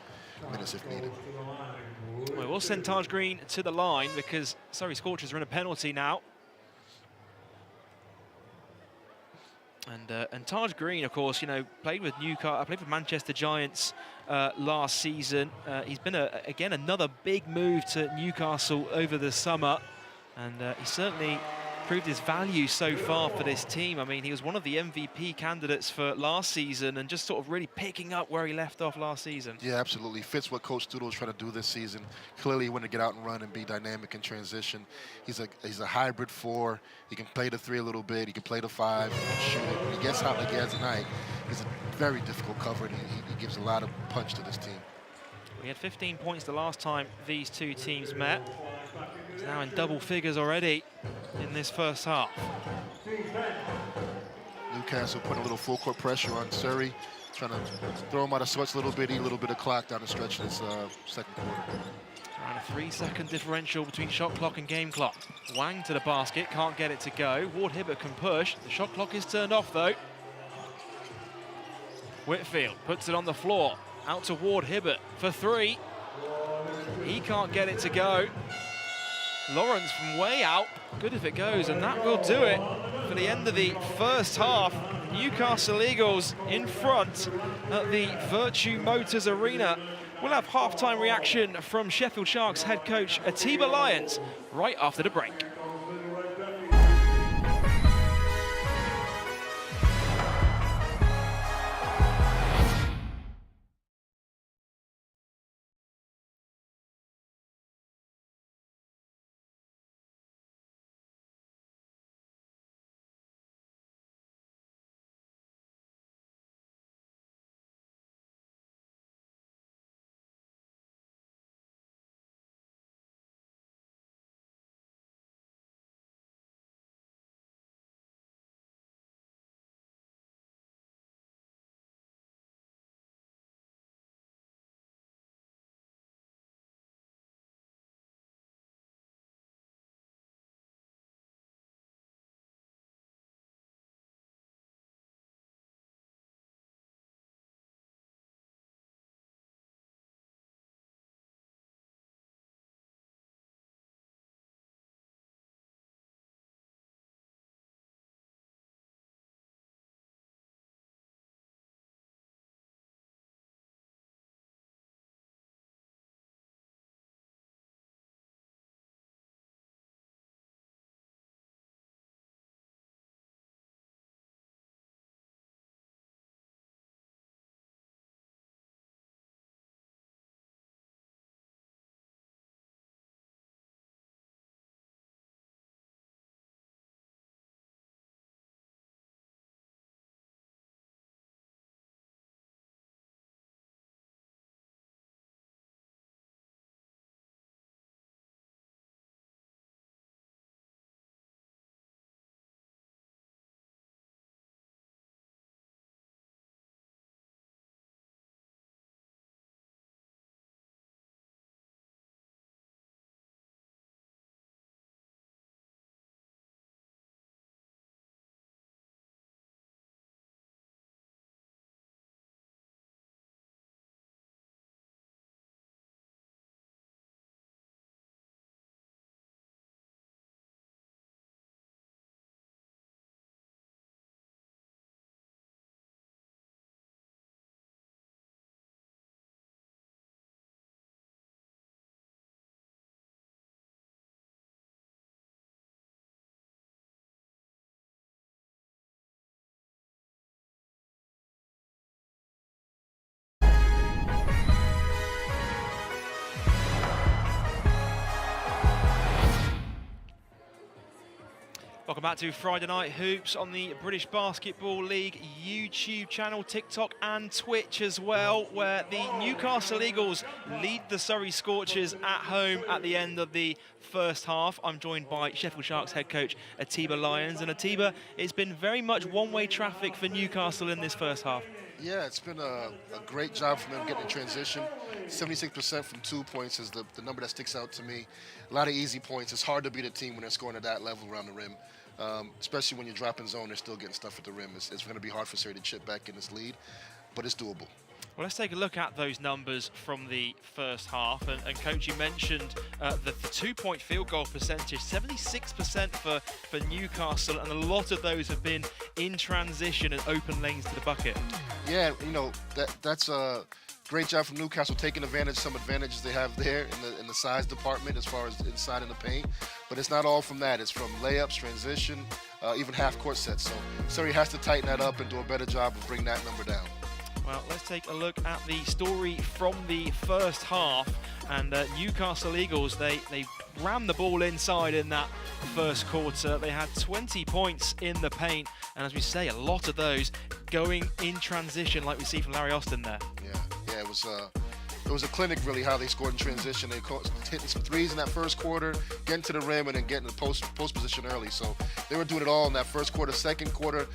minutes if needed. Well, we'll send Taj Green to the line because Surrey Scorchers are in a penalty now. And Taj Green, of course, you know, played with Manchester Giants last season. He's been again another big move to Newcastle over the summer, and he certainly proved his value so far for this team. I mean, he was one of the MVP candidates for last season, and just sort of really picking up where he left off last season. Yeah, absolutely. Fits what Coach Studo's trying to do this season. Clearly, he wanted to get out and run and be dynamic in transition. He's a hybrid 4. He can play the 3 a little bit. He can play the 5. He can shoot it. When he gets out like he has tonight, he's a very difficult cover, and he gives a lot of punch to this team. We had 15 points the last time these two teams met. He's now in double figures already in this first half. Newcastle putting a little full court pressure on Surrey, trying to throw him out of sorts a little bit, eat a little bit of clock down the stretch in this second quarter. Around a 3-second differential between shot clock and game clock. Wang to the basket, can't get it to go. Ward Hibbert can push. The shot clock is turned off though. Whitfield puts it on the floor. Out to Ward Hibbert for 3. He can't get it to go. Lawrence from way out, good if it goes, and that will do it for the end of the first half. Newcastle Eagles in front at the Virtue Motors Arena. We'll have halftime reaction from Sheffield Sharks head coach Atiba Lyons right after the break. Welcome back to Friday Night Hoops on the British Basketball League YouTube channel, TikTok and Twitch as well, where the Newcastle Eagles lead the Surrey Scorchers at home at the end of the first half. I'm joined by Sheffield Sharks head coach Atiba Lyons. And Atiba, it's been very much one-way traffic for Newcastle in this first half. Yeah, it's been a great job for them getting in transition. 76% from 2 points is the number that sticks out to me. A lot of easy points. It's hard to beat a team when they're scoring at that level around the rim. Especially when you're dropping zone, they're still getting stuff at the rim. It's going to be hard for Surrey to chip back in this lead, but it's doable. Well, let's take a look at those numbers from the first half. And Coach, you mentioned the 2-point field goal percentage, 76% for Newcastle, and a lot of those have been in transition and open lanes to the bucket. Yeah, you know, that's a great job from Newcastle, taking advantage of some advantages they have there in the size department as far as inside in the paint. But it's not all from that. It's from layups, transition, even half-court sets. So Surrey has to tighten that up and do a better job of bringing that number down. Well, let's take a look at the story from the first half. And Newcastle Eagles, they ran the ball inside in that first quarter. They had 20 points in the paint. And as we say, a lot of those going in transition like we see from Larry Austin there. Yeah, it was a clinic really how they scored in transition. They hitting some threes in that first quarter, getting to the rim, and then getting the post position early. So they were doing it all in that first quarter. Second quarter,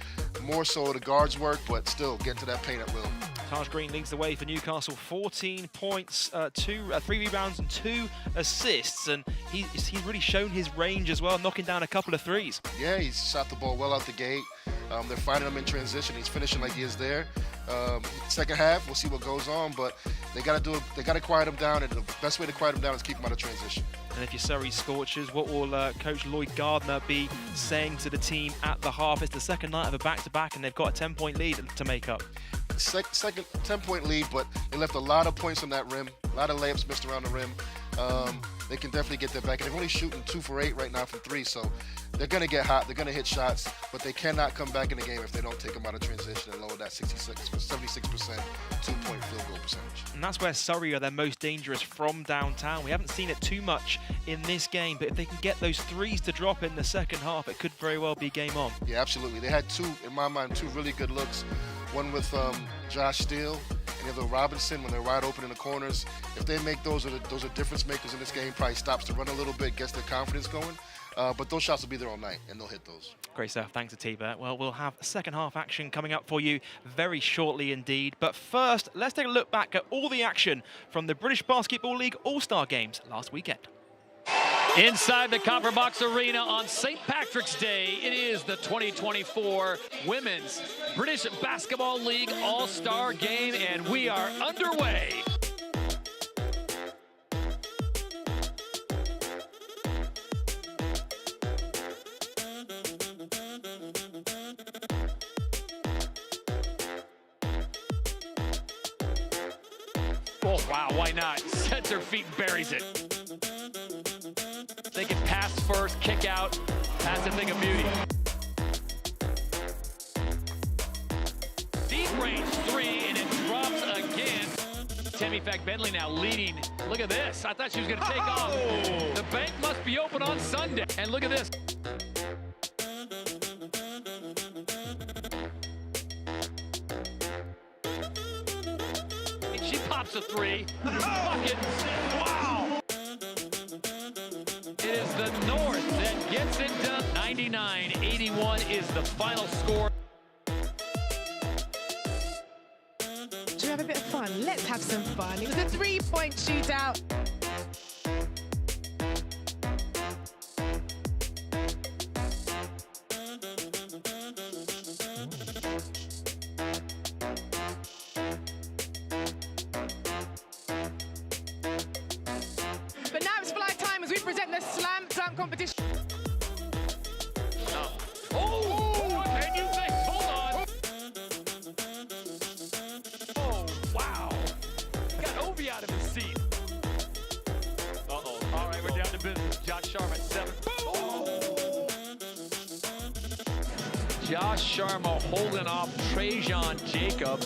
more so the guards work, but still getting to that paint at will. Taj Green leads the way for Newcastle, 14 points, 3 rebounds and 2 assists, and he's really shown his range as well, knocking down a couple of threes. Yeah, he's shot the ball well out the gate. They're finding him in transition. He's finishing like he is there. Second half, we'll see what goes on, but they got to quiet him down, and the best way to quiet him down is keep him out of transition. And if you're Surrey Scorchers, what will Coach Lloyd Gardner be saying to the team at the half? It's the second night of a back-to-back, and they've got a 10-point lead to make up. Second 10-point lead, but they left a lot of points on that rim, a lot of layups missed around the rim. They can definitely get that back, and they're only shooting 2 for 8 right now from 3, so they're going to get hot, they're going to hit shots, but they cannot come back in the game if they don't take them out of transition and lower that 76% two-point field goal percentage. And that's where Surrey are their most dangerous from downtown. We haven't seen it too much in this game, but if they can get those threes to drop in the second half, it could very well be game on. Yeah, absolutely. They had in my mind, 2 really good looks. One with Josh Steele and the other Robinson when they're wide open in the corners. If they make those are difference makers in this game. Probably stops the run a little bit, gets their confidence going. But those shots will be there all night, and they'll hit those. Great stuff. Thanks, Atiba. Well, we'll have second half action coming up for you very shortly indeed. But first, let's take a look back at all the action from the British Basketball League All-Star Games last weekend. Inside the Copper Box Arena on St. Patrick's Day, it is the 2024 Women's British Basketball League All-Star Game, and we are underway. Oh, wow, why not? Sets her feet and buries it. They can pass first, kick out. That's a thing of beauty. Deep range 3, and it drops again. Tammy Fack-Bentley now leading. Look at this. I thought she was going to take off. The bank must be open on Sunday. And look at this. She pops a 3. Bucket. Wow. It is the North that gets it done. 99-81 is the final score. Should we have a bit of fun? Let's have some fun. It was a 3-point shootout. But now it's fly time as we present the slam dunk competition. Oh, and you think, hold on. Oh, wow. Got Obi out of his seat. Uh-oh. All right, we're down to business. Josh Sharma at 7. Boom! Josh Sharma holding off Trajan Jacob.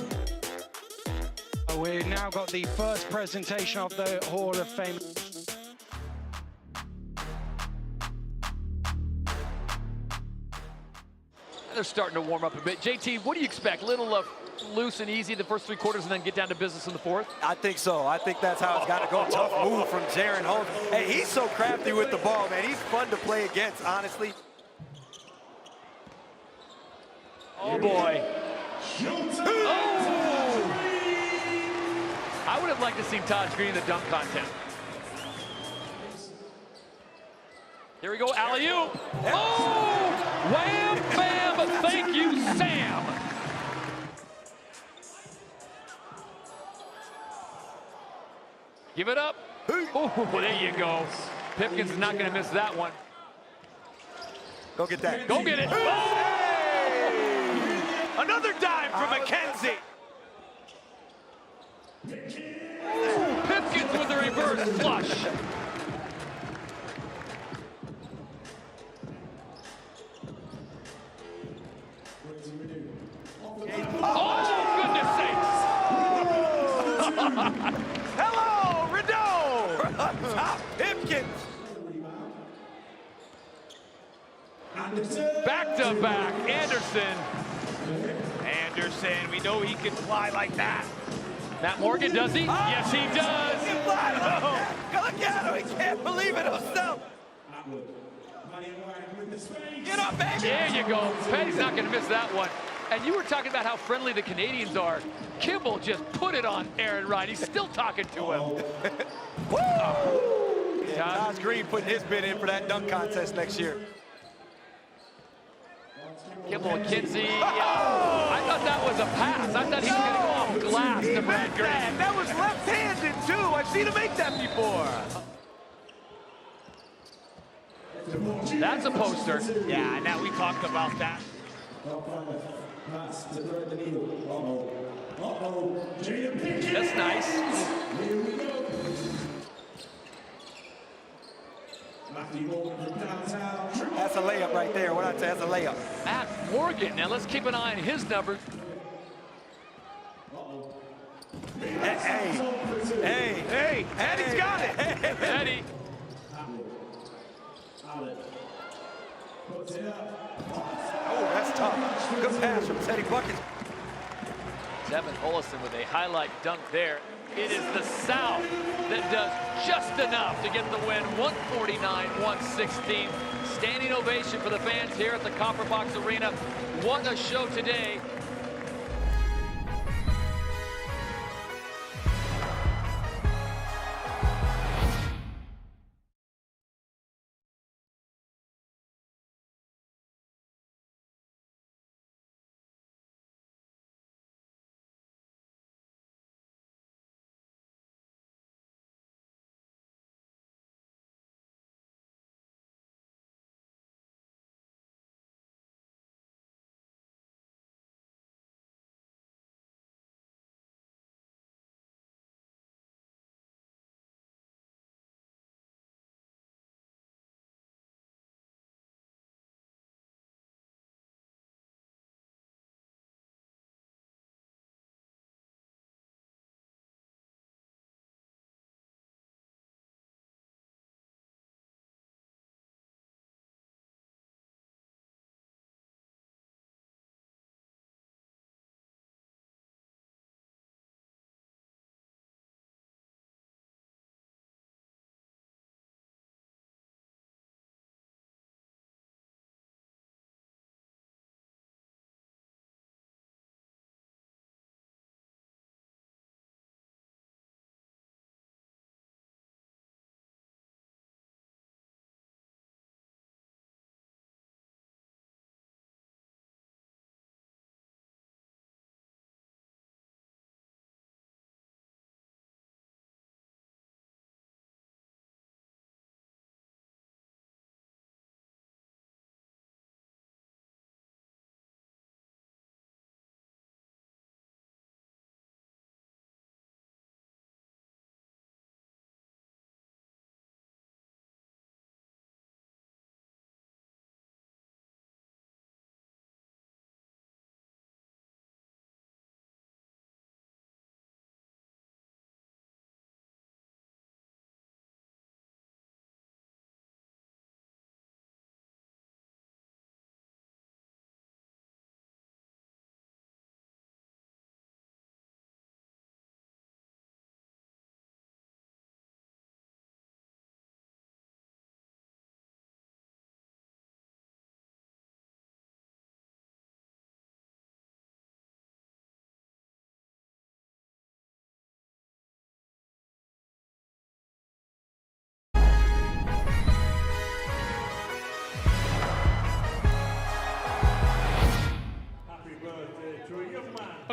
We've now got the first presentation of the Hall of Fame. They're starting to warm up a bit. JT, what do you expect? Little loose and easy the first 3 quarters and then get down to business in the fourth? I think so. I think that's how it's got to go. Tough move from Jaron Holmes. Hey, he's so crafty with the ball, man. He's fun to play against, honestly. Oh, boy. Oh! I would have liked to see Taj Green in the dunk contest. Here we go, alley-oop. Oh! Wham, bam, thank you, Sam. Give it up. Oh, there you go. Pipkins is not going to miss that one. Go get that. Go get it. Oh! from McKenzie. Pipkins with the reverse flush. Oh, goodness sakes! Hello, Rideau! Up top, Pipkins. Back to back, Anderson. Anderson, we know he can fly like that. Matt Morgan, does he? Yes, he does. He fly. Look at him, he can't believe it himself. Get up, baby. There you go. Petty's not going to miss that one. And you were talking about how friendly the Canadians are. Kimball just put it on Aaron Wright. He's still talking to him. Woo! Yeah, Taj Green putting his bid in for that dunk contest next year. Kimball and Kinsey. I thought that was a pass. I thought he was going to go off glass to Brad Green. That was left-handed, too. I've seen him make that before. That's a poster. Yeah, now we talked about that. That's nice. That's a layup right there. What I'd say, that's a layup. Matt Morgan. Now let's keep an eye on his numbers. Hey, Eddie's got it. Eddie. Oh, that's tough. Good pass from Teddy Buckets. Devin Olison with a highlight dunk there. It is the South that does just enough to get the win, 149-116. Standing ovation for the fans here at the Copper Box Arena. What a show today.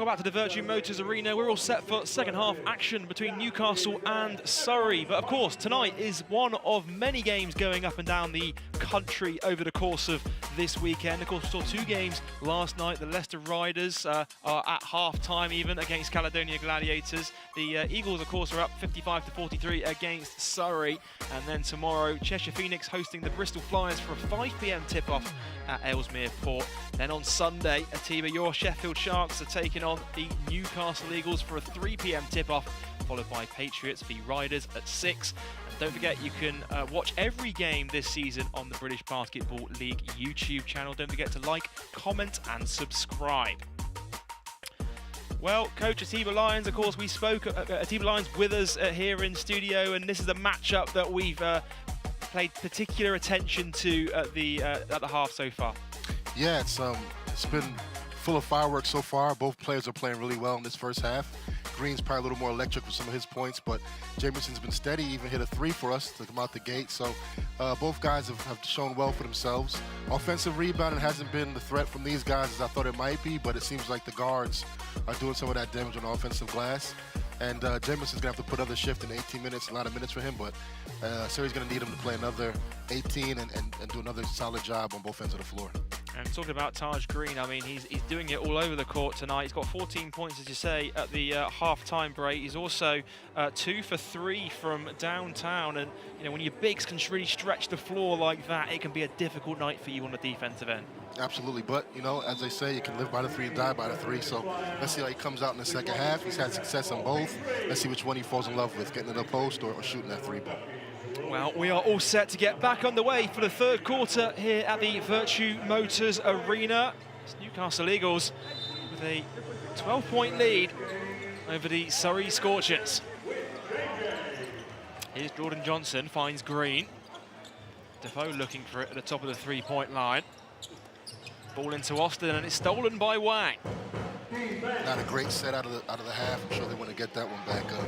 back to the Virtue Motors Arena. We're all set for second half action between Newcastle and Surrey. But of course, tonight is one of many games going up and down the country over the course of this weekend. Of course, we saw 2 games last night. The Leicester Riders are at half-time even against Caledonia Gladiators. The Eagles, of course, are up 55-43 against Surrey. And then tomorrow, Cheshire Phoenix hosting the Bristol Flyers for a 5 p.m. tip-off at Ellesmere Port. Then on Sunday, a team of your Sheffield Sharks are taking on the Newcastle Eagles for a 3 p.m. tip-off, followed by Patriots v Riders at 6. And don't forget, you can watch every game this season on the British Basketball League YouTube channel. Don't forget to like, comment and subscribe. Well, Coach Atiba Lyons, of course, we spoke Atiba Lyons with us here in studio, and this is a matchup that we've paid particular attention to at the half so far. Yeah, it's been full of fireworks so far. Both players are playing really well in this first half. Green's probably a little more electric with some of his points, but Jameson's been steady, even hit a 3 for us to come out the gate. So both guys have shown well for themselves. Offensive rebounding hasn't been the threat from these guys as I thought it might be, but it seems like the guards are doing some of that damage on the offensive glass. And Jameson's going to have to put another shift in 18 minutes, a lot of minutes for him, but Surrey's going to need him to play another 18 and do another solid job on both ends of the floor. And talking about Taj Green, I mean, he's doing it all over the court tonight. He's got 14 points, as you say, at the half-time break. He's also 2 for 3 from downtown. And, you know, when your bigs can really stretch the floor like that, it can be a difficult night for you on the defensive end. Absolutely, but, you know, as they say, you can live by the 3 and die by the 3. So let's see how he comes out in the second half. He's had success on both. Let's see which one he falls in love with, getting in the post or shooting that 3 ball. Well, we are all set to get back underway for the third quarter here at the Virtue Motors Arena. It's Newcastle Eagles with a 12-point lead over the Surrey Scorchers. Here's Jordan Johnson, finds Green. Defoe looking for it at the top of the 3-point line. Ball into Austin, and it's stolen by Wang. Not a great set out of the half. I'm sure they want to get that one back up.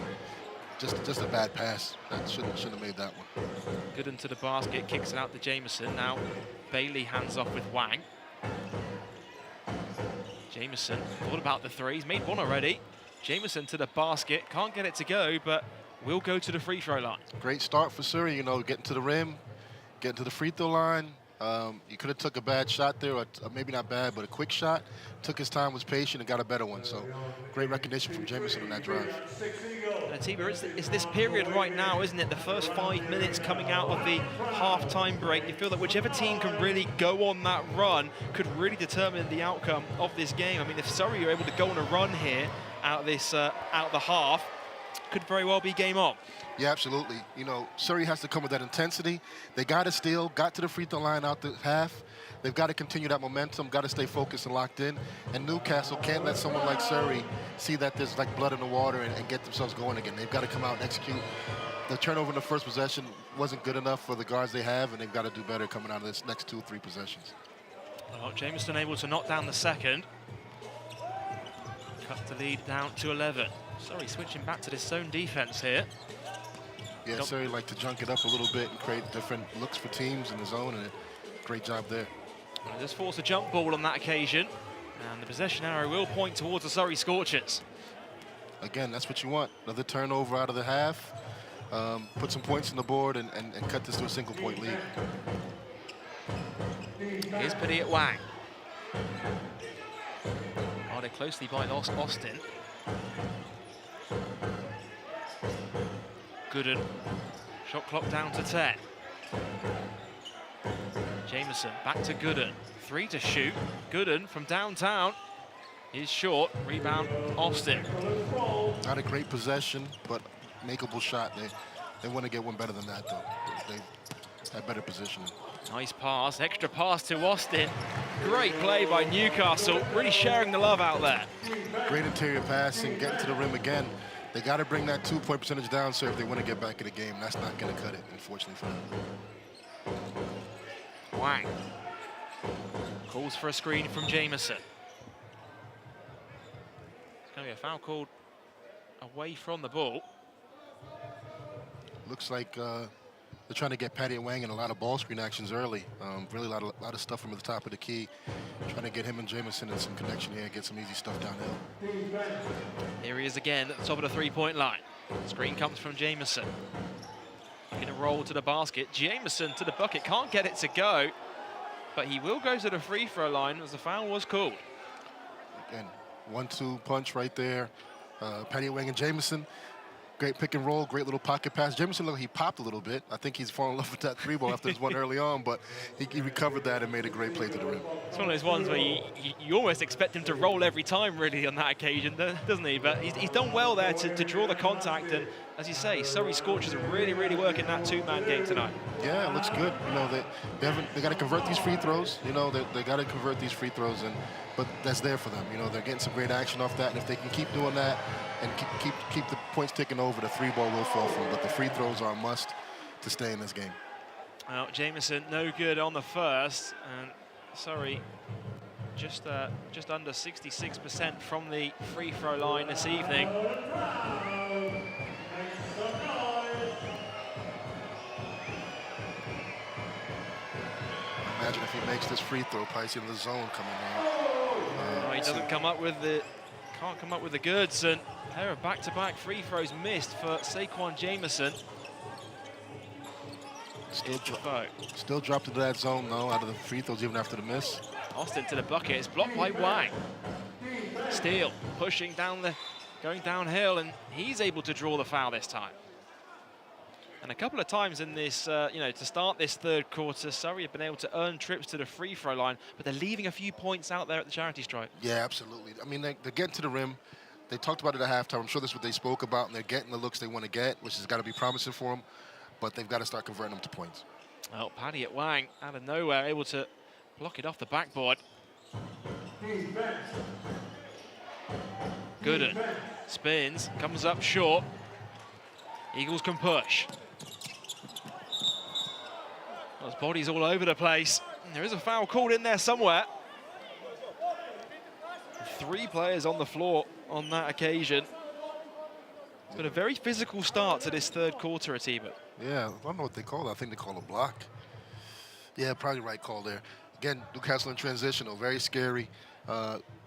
Just a bad pass. That shouldn't have made that one. Good into the basket, kicks it out to Jameson. Now Bailey hands off with Wang. Jameson thought about the 3. He's made one already. Jameson to the basket, can't get it to go, but will go to the free throw line. Great start for Surrey, you know, getting to the rim, getting to the free throw line. He could have took a bad shot there, or maybe not bad, but a quick shot. Took his time, was patient, and got a better one. So great recognition from Jameson on that drive. And Atiba, it's this period right now, isn't it? The first 5 minutes coming out of the half-time break. You feel that whichever team can really go on that run could really determine the outcome of this game. I mean, if Surrey are able to go on a run here out of this out the half, could very well be game on. Yeah, absolutely. You know, Surrey has to come with that intensity. They got to steal, got to the free throw line out the half. They've got to continue that momentum, got to stay focused and locked in. And Newcastle can't let someone like Surrey see that there's like blood in the water and get themselves going again. They've got to come out and execute. The turnover in the first possession wasn't good enough for the guards they have, and they've got to do better coming out of this next 2 or 3 possessions. Well, Jameson able to knock down the second. Cut the lead down to 11. Surrey switching back to this zone defense here. Yeah, Surrey like to junk it up a little bit and create different looks for teams in the zone, and great job there. Well, just force a jump ball on that occasion, and the possession arrow will point towards the Surrey Scorchers. Again, that's what you want. Another turnover out of the half, put some points on the board, and cut this to a single-point lead. Here's Padilla Wang. Guarded closely by Austin. Gooden, shot clock down to 10. Jameson back to Gooden, 3 to shoot. Gooden from downtown is short, rebound Austin. Not a great possession, but makeable shot. They want to get one better than that though. They have better positioning. Nice pass, extra pass to Austin. Great play by Newcastle, really sharing the love out there. Great interior passing, getting to the rim again. They got to bring that 2-point percentage down, sir, if they want to get back in the game. That's not going to cut it, unfortunately for them. Wang calls for a screen from Jameson. It's going to be a foul called away from the ball. Looks like they're trying to get Patty and Wang in a lot of ball screen actions early. Really a lot of stuff from the top of the key. Trying to get him and Jamison in some connection here and get some easy stuff downhill. Here he is again at the top of the three-point line. Screen comes from Jamison. Going to roll to the basket. Jamison to the bucket. Can't get it to go. But he will go to the free throw line as the foul was called. Again, 1-2 punch right there. Patty Wang and Jamison. Great pick and roll, great little pocket pass. Jamison looked like he popped a little bit. I think he's fallen in love with that three ball after his one early on, but he recovered that and made a great play to the rim. It's one of those ones where you almost expect him to roll every time, really, on that occasion, doesn't he? But he's done well there to draw the contact. And as you say, Surrey Scorchers are really, really working that two-man game tonight. Yeah, it looks good. You know, they got to convert these free throws. You know, they got to convert these free throws, but that's there for them. You know, they're getting some great action off that, and if they can keep doing that and keep the points ticking over, the three ball will fall for them. But the free throws are a must to stay in this game. Well, Jamison no good on the first, and Surrey just under 66% from the free throw line this evening. Imagine if he makes this free throw, probably in the zone coming out. He doesn't come up with can't come up with the goods, and a pair of back-to-back free throws missed for Saquon Jamison. Still dropped into that zone, though, out of the free throws even after the miss. Austin to the bucket. It's blocked by Wang. Steele pushing down going downhill, and he's able to draw the foul this time. And a couple of times in this, to start this third quarter, Surrey have been able to earn trips to the free throw line, but they're leaving a few points out there at the charity stripe. Yeah, absolutely. I mean, they're getting to the rim. They talked about it at halftime. I'm sure that's what they spoke about, and they're getting the looks they want to get, which has got to be promising for them. But they've got to start converting them to points. Well, Paddy at Wang, out of nowhere, able to block it off the backboard. Gooden spins, comes up short. Eagles can push. Those bodies all over the place. There is a foul called in there somewhere. 3 players on the floor on that occasion. It's been a very physical start to this third quarter at Ebert. Yeah, I don't know what they call it. I think they call it a block. Yeah, probably right call there. Again, Newcastle in transition, very scary.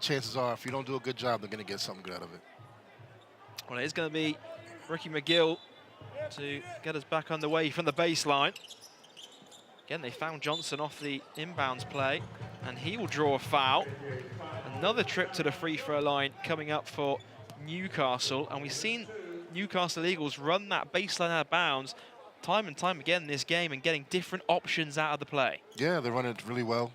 Chances are, if you don't do a good job, they're going to get something good out of it. Well, it is going to be Ricky McGill to get us back underway from the baseline. Again, they found Johnson off the inbounds play, and he will draw a foul. Another trip to the free throw line coming up for Newcastle, and we've seen Newcastle Eagles run that baseline out of bounds time and time again in this game and getting different options out of the play. Yeah, they're running it really well.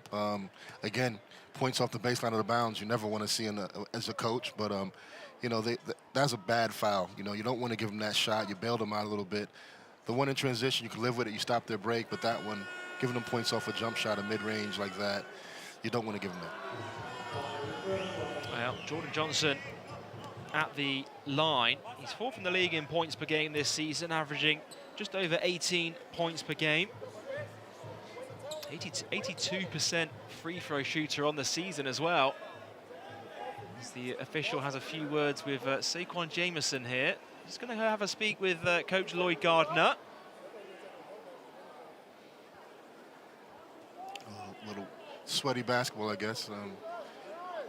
Again, points off the baseline of the bounds you never want to see as a coach, but you know, that's a bad foul. You know, you don't want to give them that shot. You bailed them out a little bit. The one in transition, you can live with it. You stop their break, but that one, giving them points off a jump shot, a mid-range like that, you don't want to give them that. Well, Jordan Johnson at the line. He's 4th in the league in points per game this season, averaging just over 18 points per game. 82% free throw shooter on the season as well. As the official has a few words with Saquon Jamison here. He's going to have a speak with Coach Lloyd Gardner. A little sweaty basketball, I guess.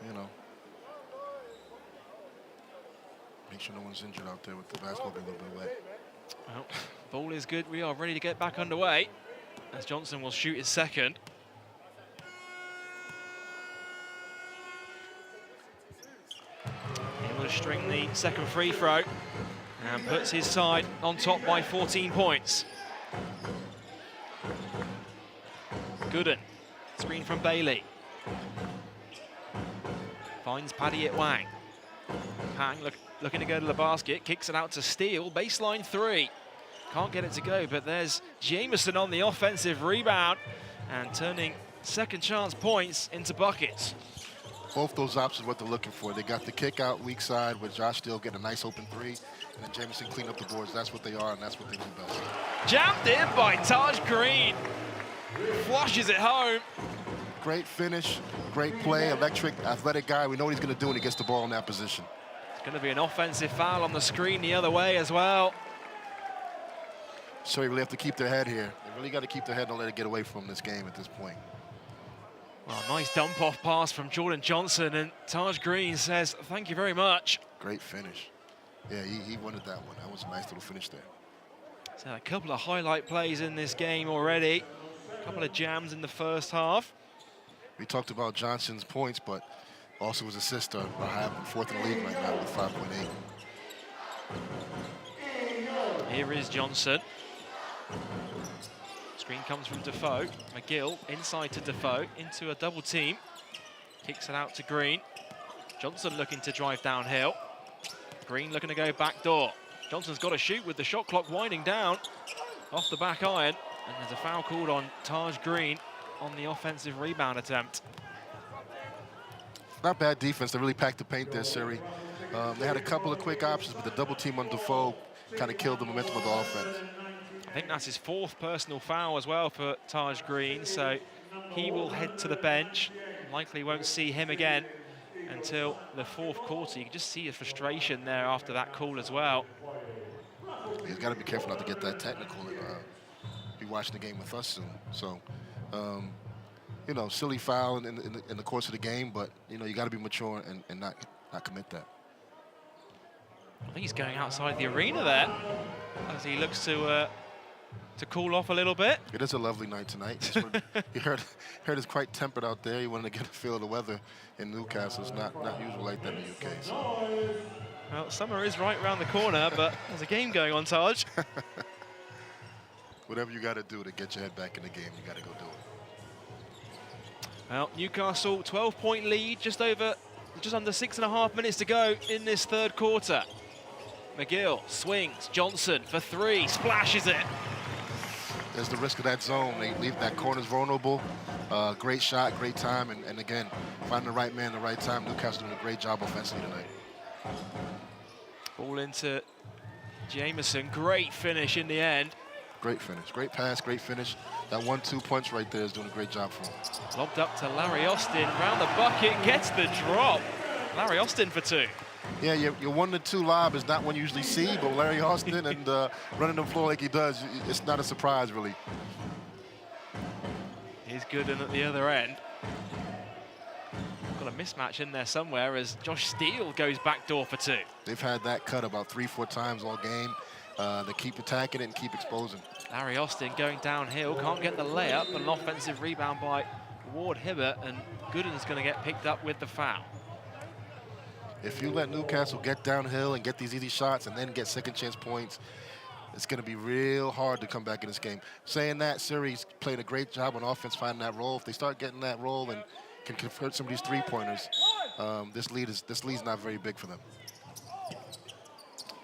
You know. Make sure no one's injured out there with the basketball being a little bit wet. Well, ball is good. We are ready to get back underway as Johnson will shoot his second. Able to string the second free throw and puts his side on top by 14 points. Gooden, screen from Bailey. Finds Paddy at Wang. Pang looking to go to the basket, kicks it out to Steele, baseline 3. Can't get it to go, but there's Jamison on the offensive rebound and turning second chance points into buckets. Both those options what they're looking for. They got the kick out weak side with Josh Steele getting a nice open 3, and then Jamison clean up the boards. That's what they are, and that's what they do best. Jammed in by Taj Green. Flushes it home. Great finish, great play, electric, athletic guy. We know what he's going to do when he gets the ball in that position. It's going to be an offensive foul on the screen the other way as well. So you really have to keep their head here. They really got to keep their head and don't let it get away from this game at this point. Well, nice dump-off pass from Jordan Johnson, and Taj Green says, thank you very much. Great finish. Yeah, he wanted that one. That was a nice little finish there. So a couple of highlight plays in this game already. A couple of jams in the first half. We talked about Johnson's points, but also his assists are high, 4th in the league right now with 5.8. Here is Johnson. Screen comes from Defoe. McGill inside to Defoe, into a double team. Kicks it out to Green. Johnson looking to drive downhill. Green looking to go back door. Johnson's got to shoot with the shot clock winding down. Off the back iron. And there's a foul called on Taj Green on the offensive rebound attempt. Not bad defense. They really packed the paint there, Surrey. They had a couple of quick options, but the double team on Defoe kind of killed the momentum of the offense. I think that's his 4th personal foul as well for Taj Green, so he will head to the bench. Likely won't see him again until the 4th quarter. You can just see his frustration there after that call as well. He's got to be careful not to get that technical and be watching the game with us soon. So, you know, silly foul in the course of the game, but, you know, you got to be mature and not commit that. I think he's going outside the arena there as he looks to cool off a little bit. It is a lovely night tonight. You heard it's quite tempered out there. You wanted to get a feel of the weather in Newcastle. It's not usual like that in the UK. So. Well, summer is right around the corner, but there's a game going on, Taj. Whatever you got to do to get your head back in the game, you got to go do it. Well, Newcastle 12-point lead, just under 6.5 minutes to go in this 3rd quarter. McGill swings, Johnson for 3, splashes it. There's the risk of that zone. They leave that corners vulnerable. Great shot, great time, and again, finding the right man at the right time. Newcastle doing a great job offensively tonight. Ball into Jameson, great finish in the end. Great finish, great pass, great finish. That 1-2 punch right there is doing a great job for him. Lobbed up to Larry Austin, round the bucket, gets the drop. Larry Austin for 2. Yeah, your 1-2 lob is not one you usually see, but Larry Austin and running the floor like he does, it's not a surprise, really. He's good in at the other end. Got a mismatch in there somewhere as Josh Steele goes back door for 2. They've had that cut about 3-4 times all game. They keep attacking it and keep exposing. Larry Austin going downhill, can't get the layup, an offensive rebound by Ward Hibbert, and Gooden's going to get picked up with the foul. If you let Newcastle get downhill and get these easy shots and then get second chance points, it's going to be real hard to come back in this game. Saying that, Surrey's playing a great job on offense finding that role. If they start getting that role and can convert some of these 3-pointers, this lead's not very big for them.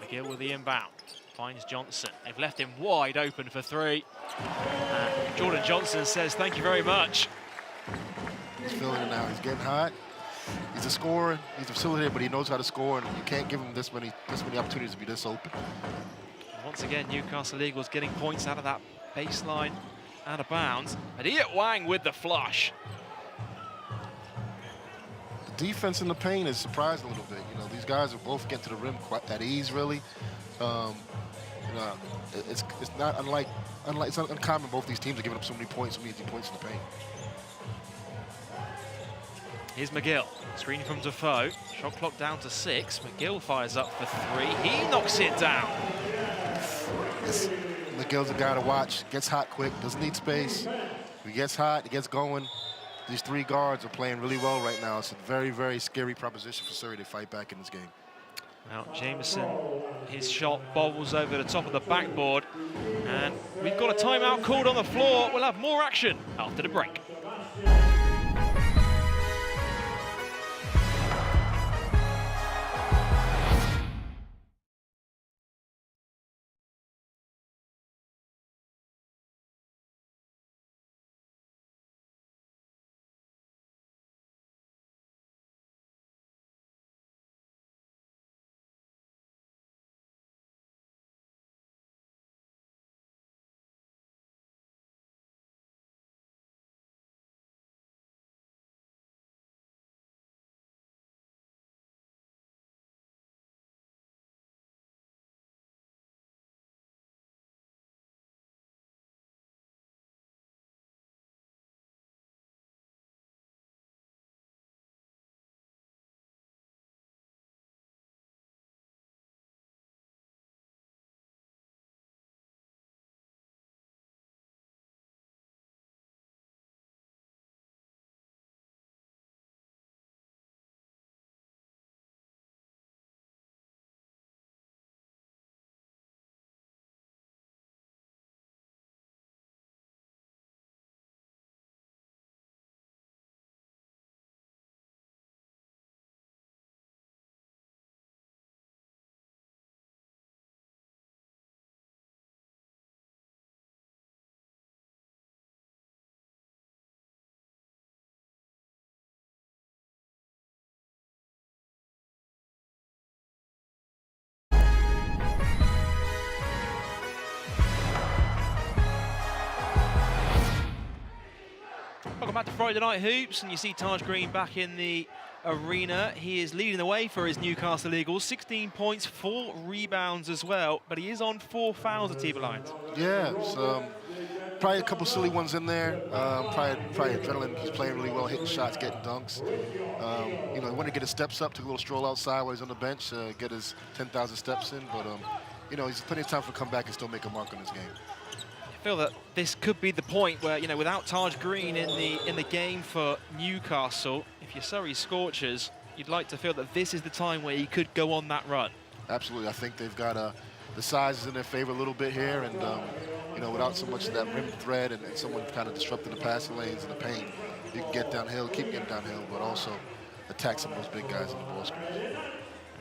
McGill with the inbound. Finds Johnson. They've left him wide open for 3. Jordan Johnson says, thank you very much. He's feeling it now. He's getting hot. He's a scorer. He's a facilitator, but he knows how to score, and you can't give him this many opportunities to be this open. Once again, Newcastle Eagles getting points out of that baseline, out of bounds. And Iat Wang with the flush. The defense in the paint is surprised a little bit. You know, these guys are both getting to the rim quite at ease, really. You know, it's not it's not uncommon. Both these teams are giving up so many points, so many easy points in the paint. Here's McGill, screen from Defoe, shot clock down to 6. McGill fires up for 3, he knocks it down. McGill's a guy to watch, gets hot quick, doesn't need space. He gets hot, he gets going. These 3 guards are playing really well right now. It's a very, very scary proposition for Surrey to fight back in this game. Now Jameson, his shot bobbles over the top of the backboard, and we've got a timeout called on the floor. We'll have more action after the break. Friday Night Hoops, and you see Taj Green back in the arena. He is leading the way for his Newcastle Eagles. 16 points, 4 rebounds as well, but he is on 4 fouls at Atiba Lyons. Yeah, probably a couple silly ones in there. Probably adrenaline. He's playing really well, hitting shots, getting dunks. You know, he wanted to get his steps up, took a little stroll outside while he's on the bench, get his 10,000 steps in. But you know, he's plenty of time for come back and still make a mark on his game. I feel that this could be the point where, you know, without Taj Green in the game for Newcastle, if you're Surrey Scorchers, you'd like to feel that this is the time where he could go on that run. Absolutely. I think they've got the size is in their favor a little bit here, and you know, without so much of that rim threat and someone kind of disrupting the passing lanes and the paint, you can get downhill, keep getting downhill, but also attack some of those big guys in the ball screens.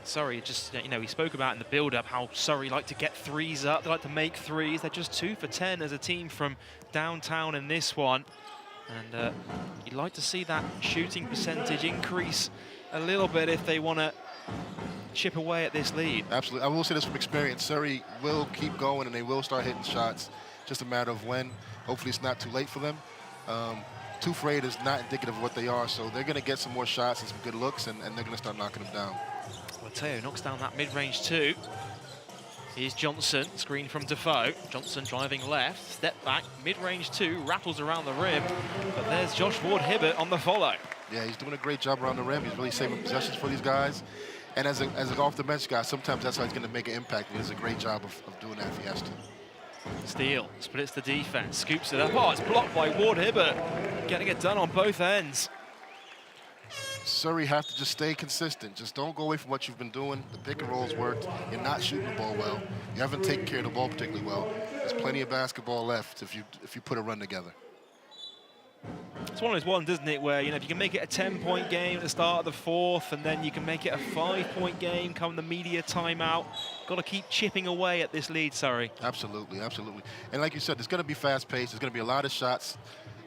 Surrey, just, you know, we spoke about in the build-up how Surrey like to get threes up, they like to make threes. They're just 2 for 10 as a team from downtown in this one. And you'd like to see that shooting percentage increase a little bit if they want to chip away at this lead. Absolutely. I will say this from experience. Surrey will keep going and they will start hitting shots. Just a matter of when. Hopefully it's not too late for them. 2 for 8 is not indicative of what they are, so they're going to get some more shots and some good looks, and they're going to start knocking them down. Mateo knocks down that mid-range 2. Here's Johnson, screen from Defoe. Johnson driving left, step back, mid-range 2, rattles around the rim. But there's Josh Ward-Hibbert on the follow. Yeah, he's doing a great job around the rim. He's really saving possessions for these guys. And as an off-the-bench guy, sometimes that's how he's going to make an impact. He does a great job of doing that if he has to. Steele splits the defense, scoops it up. Oh, it's blocked by Ward-Hibbert. Getting it done on both ends. Surrey have to just stay consistent. Just don't go away from what you've been doing. The pick and rolls worked. You're not shooting the ball well. You haven't taken care of the ball particularly well. There's plenty of basketball left if you put a run together. It's one of those ones, isn't it, where, you know, if you can make it a 10-point game at the start of the 4th, and then you can make it a 5-point game come the media timeout. Got to keep chipping away at this lead, Surrey. Absolutely, absolutely. And like you said, there's going to be fast-paced. There's going to be a lot of shots,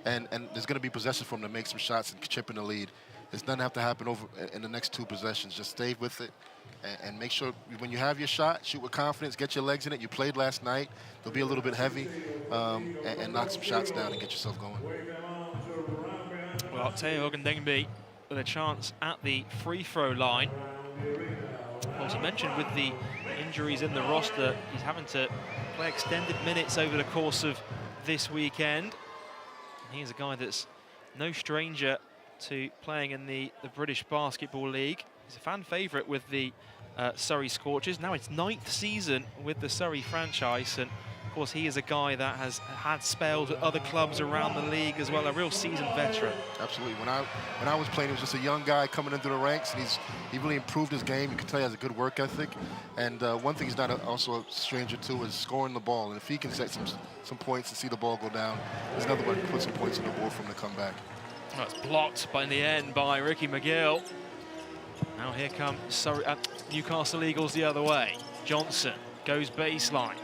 and there's going to be possession for them to make some shots and chip in the lead. It doesn't have to happen over in the next 2 possessions. Just stay with it and make sure when you have your shot, shoot with confidence, get your legs in it. You played last night. They'll be a little bit heavy and knock some shots down and get yourself going. Well, Teo Ogundengbe with a chance at the free throw line. As I mentioned, with the injuries in the roster, he's having to play extended minutes over the course of this weekend. He's a guy that's no stranger to playing in the British Basketball League. He's a fan favourite with the Surrey Scorchers. Now it's 9th season with the Surrey franchise, and of course he is a guy that has had spells at other clubs around the league as well, a real seasoned veteran. Absolutely. When I was playing, he was just a young guy coming into the ranks, and he really improved his game. You can tell he has a good work ethic. And one thing he's not also a stranger to is scoring the ball. And if he can set some points and see the ball go down, there's another way to put some points on the board for him to come back. Oh, it's blocked by in the end by Ricky McGill. Now here come Newcastle Eagles the other way. Johnson goes baseline.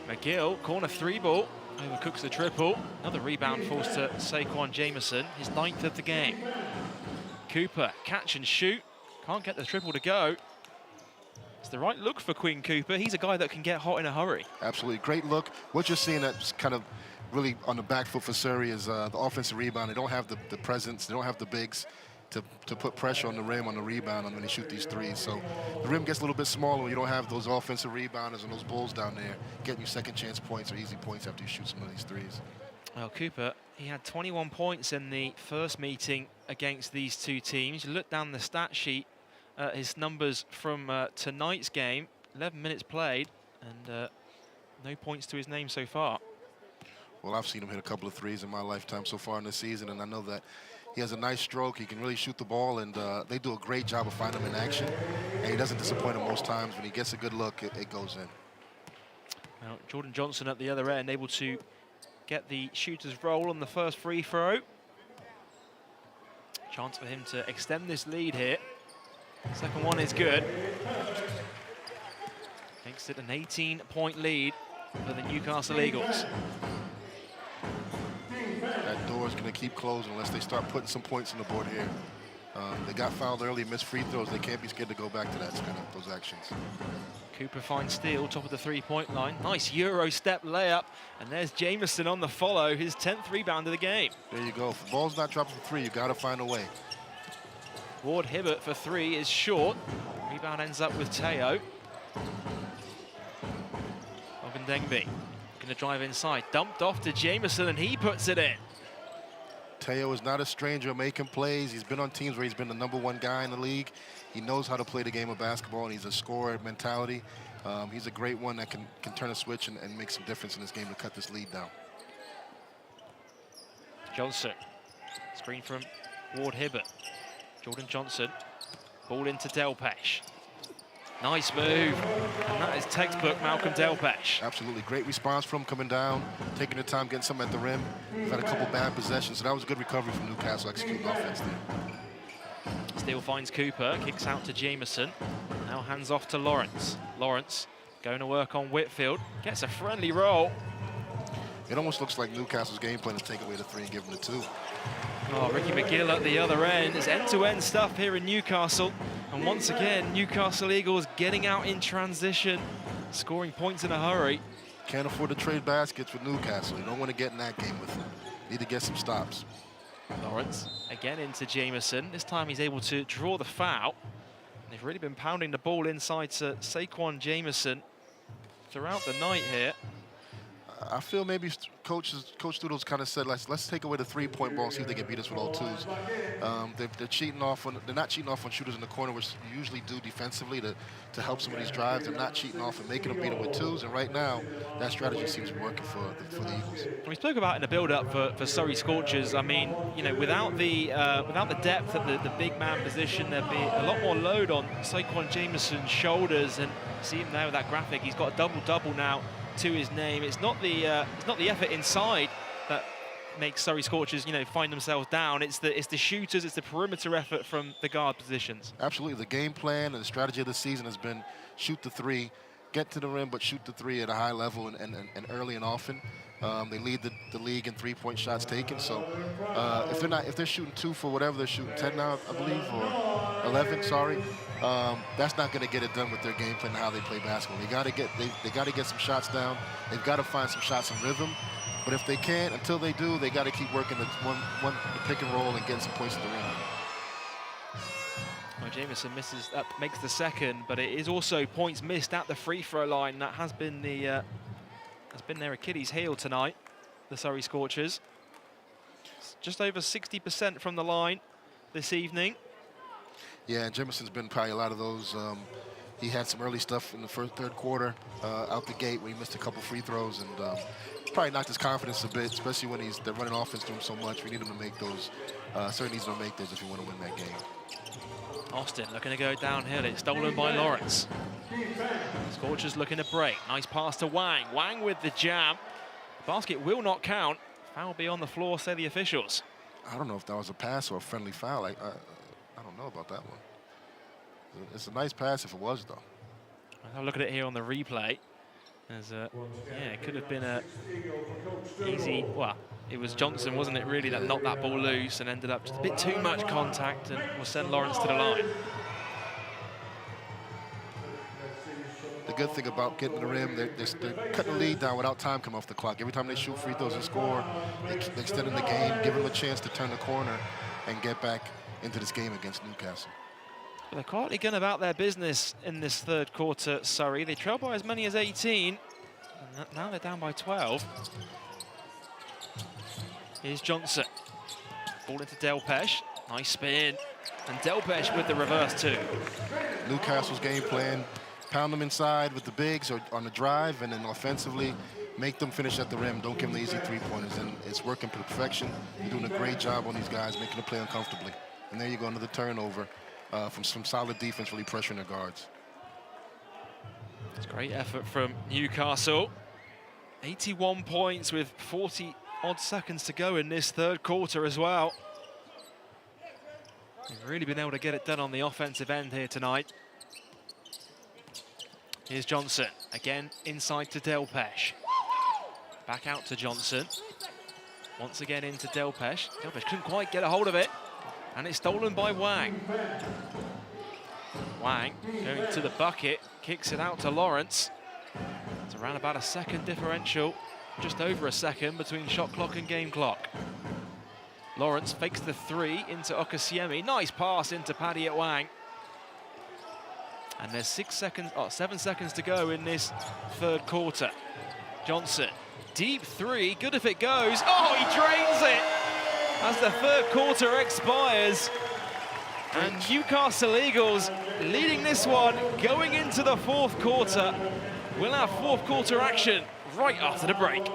McGill, corner 3 ball, overcooks the triple. Another rebound falls to Saquon Jameson, his 9th of the game. Cooper, catch and shoot. Can't get the triple to go. It's the right look for Quinn Cooper. He's a guy that can get hot in a hurry. Absolutely, great look. What you're seeing that's kind of really on the back foot for Surrey is the offensive rebound. They don't have the presence, they don't have the bigs to put pressure on the rim on the rebound when they shoot these threes. So the rim gets a little bit smaller when you don't have those offensive rebounders and those bulls down there getting you second chance points or easy points after you shoot some of these threes. Well, Cooper, he had 21 points in the first meeting against these 2 teams. You look down the stat sheet, his numbers from tonight's game, 11 minutes played, and no points to his name so far. Well, I've seen him hit a couple of threes in my lifetime so far in this season, and I know that he has a nice stroke. He can really shoot the ball, and they do a great job of finding him in action. And he doesn't disappoint him most times. When he gets a good look, it goes in. Well, Jordan Johnson at the other end, able to get the shooter's roll on the first free throw. Chance for him to extend this lead here. Second one is good. Makes it an 18-point lead for the Newcastle Eagles. That door is going to keep closing unless they start putting some points on the board here. They got fouled early, missed free throws. They can't be scared to go back to those actions. Cooper finds Steele, top of the three-point line. Nice Euro step layup. And there's Jameson on the follow, his 10th rebound of the game. There you go. If the ball's not dropping for three, you got to find a way. Ward Hibbert for three is short. Rebound ends up with Teo. Ogundengbi going to drive inside. Dumped off to Jameson, and he puts it in. Teo is not a stranger making plays. He's been on teams where he's been the #1 guy in the league. He knows how to play the game of basketball, and he's a scorer mentality. He's a great one that can turn a switch and make some difference in this game to cut this lead down. Johnson. Screen from Ward Hibbert. Jordan Johnson. Ball into Delpesh. Nice move. And that is textbook Malcolm Delpesh. Absolutely. Great response from him coming down, taking the time, getting some at the rim. We've had a couple bad possessions, so that was a good recovery from Newcastle executing offense there. Steele finds Cooper, kicks out to Jameson. Now hands off to Lawrence. Lawrence going to work on Whitfield. Gets a friendly roll. It almost looks like Newcastle's game plan to take away the three and give them the two. Oh, Ricky McGill at the other end. It's end-to-end stuff here in Newcastle. And once again, Newcastle Eagles getting out in transition, scoring points in a hurry. Can't afford to trade baskets with Newcastle. You don't want to get in that game with them. Need to get some stops. Lawrence again into Jameson. This time he's able to draw the foul. They've really been pounding the ball inside to Saquon Jameson throughout the night here. I feel maybe Coach Doodles kind of said, let's take away the three-point ball and see if they can beat us with all twos. They're cheating off on, they're not cheating off on shooters in the corner, which you usually do defensively to help some of these drives. They're not cheating off and making them beat them with twos. And right now, that strategy seems to be working for the Eagles. We spoke about in the build-up for Surrey Scorchers. I mean, you know, without the depth at the big man position, there'd be a lot more load on Saquon Jameson's shoulders. And see him there with that graphic. He's got a double-double now to his name. It's not the effort inside that makes Surrey Scorchers, you know, find themselves down. It's the shooters, it's the perimeter effort from the guard positions. Absolutely. The game plan and the strategy of the season has been shoot the three, get to the rim, but shoot the three at a high level and early and often. They lead the league in three-point shots taken. So if they're shooting 2 for whatever they're shooting 10 now, I believe, or 11. Sorry, that's not going to get it done with their game plan and how they play basketball. They got to get some shots down. They've got to find some shots in rhythm. But if they can't, until they do, they got to keep working the pick and roll and getting some points at the rim. Well, Jameson makes the second, but it is also points missed at the free throw line. That has been their Achilles heel tonight, the Surrey Scorchers. It's just over 60% from the line this evening. Yeah, and Jameson's been probably a lot of those. He had some early stuff in the third quarter out the gate where he missed a couple free throws and probably knocked his confidence a bit, especially when they're running offense to him so much. We need him to make those. Certainly needs to make those if you want to win that game. Austin looking to go downhill. It's stolen by Lawrence. Scorchers looking to break. Nice pass to Wang. Wang with the jam. Basket will not count. Foul be on the floor, say the officials. I don't know if that was a pass or a friendly foul. I don't know about that one. It's a nice pass if it was, though. I'll look at it here on the replay. As yeah, it could have been a easy. Well, it was Johnson, wasn't it, really, that knocked that ball loose and ended up just a bit too much contact and will send Lawrence to the line. The good thing about getting to the rim, they're cutting the lead down without time coming off the clock. Every time they shoot free throws and score, they extend the game, give them a chance to turn the corner and get back into this game against Newcastle. They're quietly going about their business in this third quarter, Surrey. They trail by as many as 18. And now they're down by 12. Here's Johnson. Ball into Delpesh. Nice spin. And Delpesh with the reverse too. Newcastle's game plan, pound them inside with the bigs or on the drive, and then offensively make them finish at the rim. Don't give them the easy three-pointers. And it's working to perfection. You're doing a great job on these guys, making the play uncomfortably. And there you go, another turnover. From some solid defense, really pressuring their guards. It's great effort from Newcastle. 81 points with 40-odd seconds to go in this third quarter as well. They've really been able to get it done on the offensive end here tonight. Here's Johnson, again inside to Delpesh. Back out to Johnson. Once again into Delpesh. Delpesh couldn't quite get a hold of it. And it's stolen by Wang. Wang going to the bucket, kicks it out to Lawrence. It's around about a second differential, just over a second between shot clock and game clock. Lawrence fakes the three into Okasiemi. Nice pass into Paddy at Wang. And there's 7 seconds to go in this third quarter. Johnson, deep three, good if it goes. Oh, he drains it as the third quarter expires. And Newcastle Eagles leading this one going into the fourth quarter. We'll have fourth quarter action right after the break.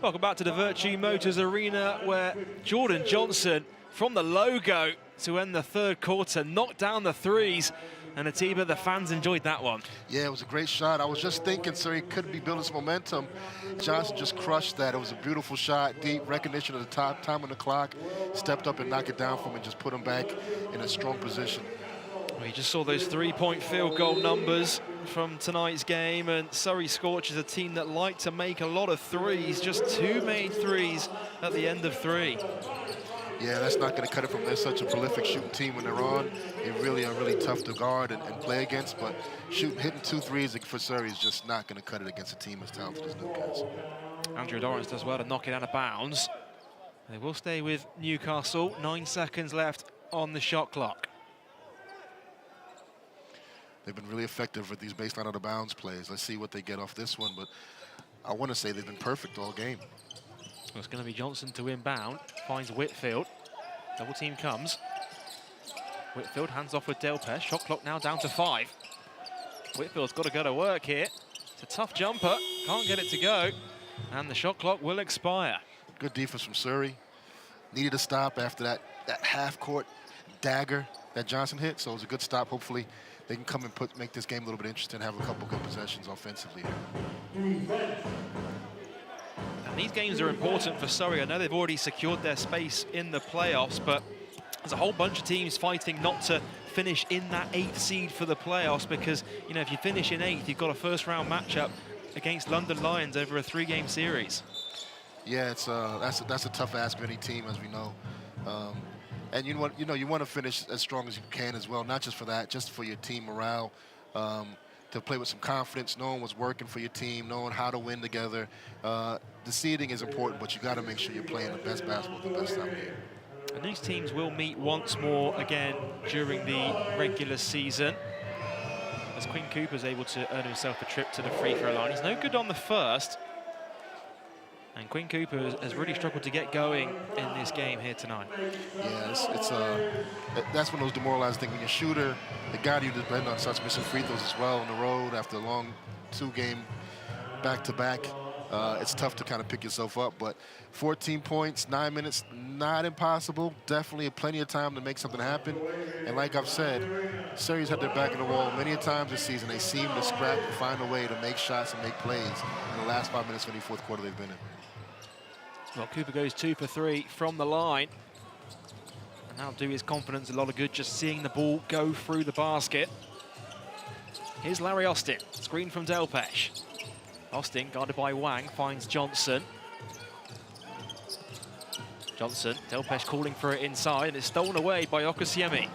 Welcome back to the Virtue Motors Arena, where Jordan Johnson, from the logo to end the third quarter, knocked down the threes. And Atiba, the fans enjoyed that one. Yeah, it was a great shot. I was just thinking, sir, he could be building some momentum. Johnson just crushed that. It was a beautiful shot, deep recognition of the time on the clock. Stepped up and knocked it down for him and just put him back in a strong position. Well, you just saw those three-point field goal numbers from tonight's game, and Surrey Scorchers, a team that like to make a lot of threes, just 2 made threes at the end of 3. Yeah, that's not going to cut it from. They're such a prolific shooting team when they're on. They really are really tough to guard and play against, but hitting 2 threes for Surrey is just not going to cut it against a team as talented as Newcastle. Andrew Lawrence does well to knock it out of bounds. They will stay with Newcastle. 9 seconds left on the shot clock. They've been really effective with these baseline out of bounds plays. Let's see what they get off this one, but I want to say they've been perfect all game. Well, it's going to be Johnson to inbound, finds Whitfield. Double team comes. Whitfield hands off with Delpech. Shot clock now down to 5. Whitfield's got to go to work here. It's a tough jumper, can't get it to go, and the shot clock will expire. Good defense from Surrey. Needed a stop after that half-court dagger that Johnson hit, so it was a good stop. Hopefully they can come and make this game a little bit interesting, have a couple good possessions offensively. And these games are important for Surrey. I know they've already secured their space in the playoffs, but there's a whole bunch of teams fighting not to finish in that 8th seed for the playoffs, because, you know, if you finish in 8th, you've got a first-round matchup against London Lions over a 3-game series. Yeah, that's a tough ask for any team, as we know. And you want to finish as strong as you can as well, not just for that, just for your team morale, to play with some confidence, knowing what's working for your team, knowing how to win together. The seeding is important, but you got to make sure you're playing the best basketball at the best time of year. And these teams will meet once more again during the regular season. as Quinn Cooper's able to earn himself a trip to the free throw line. He's no good on the first. And Quinn Cooper has really struggled to get going in this game here tonight. Yeah, that's one of those demoralizing things. When your shooter, the guy you depend on, starts missing free throws as well on the road after a long 2-game back-to-back. It's tough to kind of pick yourself up, but 14 points, 9 minutes, not impossible. Definitely plenty of time to make something happen. And like I've said, Surrey's had their back in the wall many times this season. They seem to scrap and find a way to make shots and make plays in the last 5 minutes of any fourth quarter they've been in. Well, Cooper goes 2 for 3 from the line. And that'll do his confidence a lot of good, just seeing the ball go through the basket. Here's Larry Austin, screen from Delpesh. Austin, guarded by Wang, finds Johnson. Johnson, Delpesh calling for it inside, and it's stolen away by Okasiemi.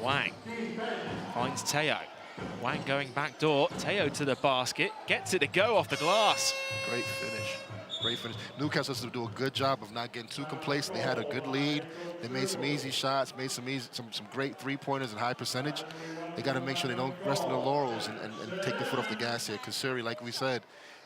Wang finds Teo. Wang going back door, Teo to the basket, gets it to go off the glass. Great finish. Great finish. Newcastle has to do a good job of not getting too complacent. They had a good lead. They made some easy shots, made some great three-pointers and high percentage. They got to make sure they don't rest on their laurels and take the foot off the gas here, because Surrey, like we said,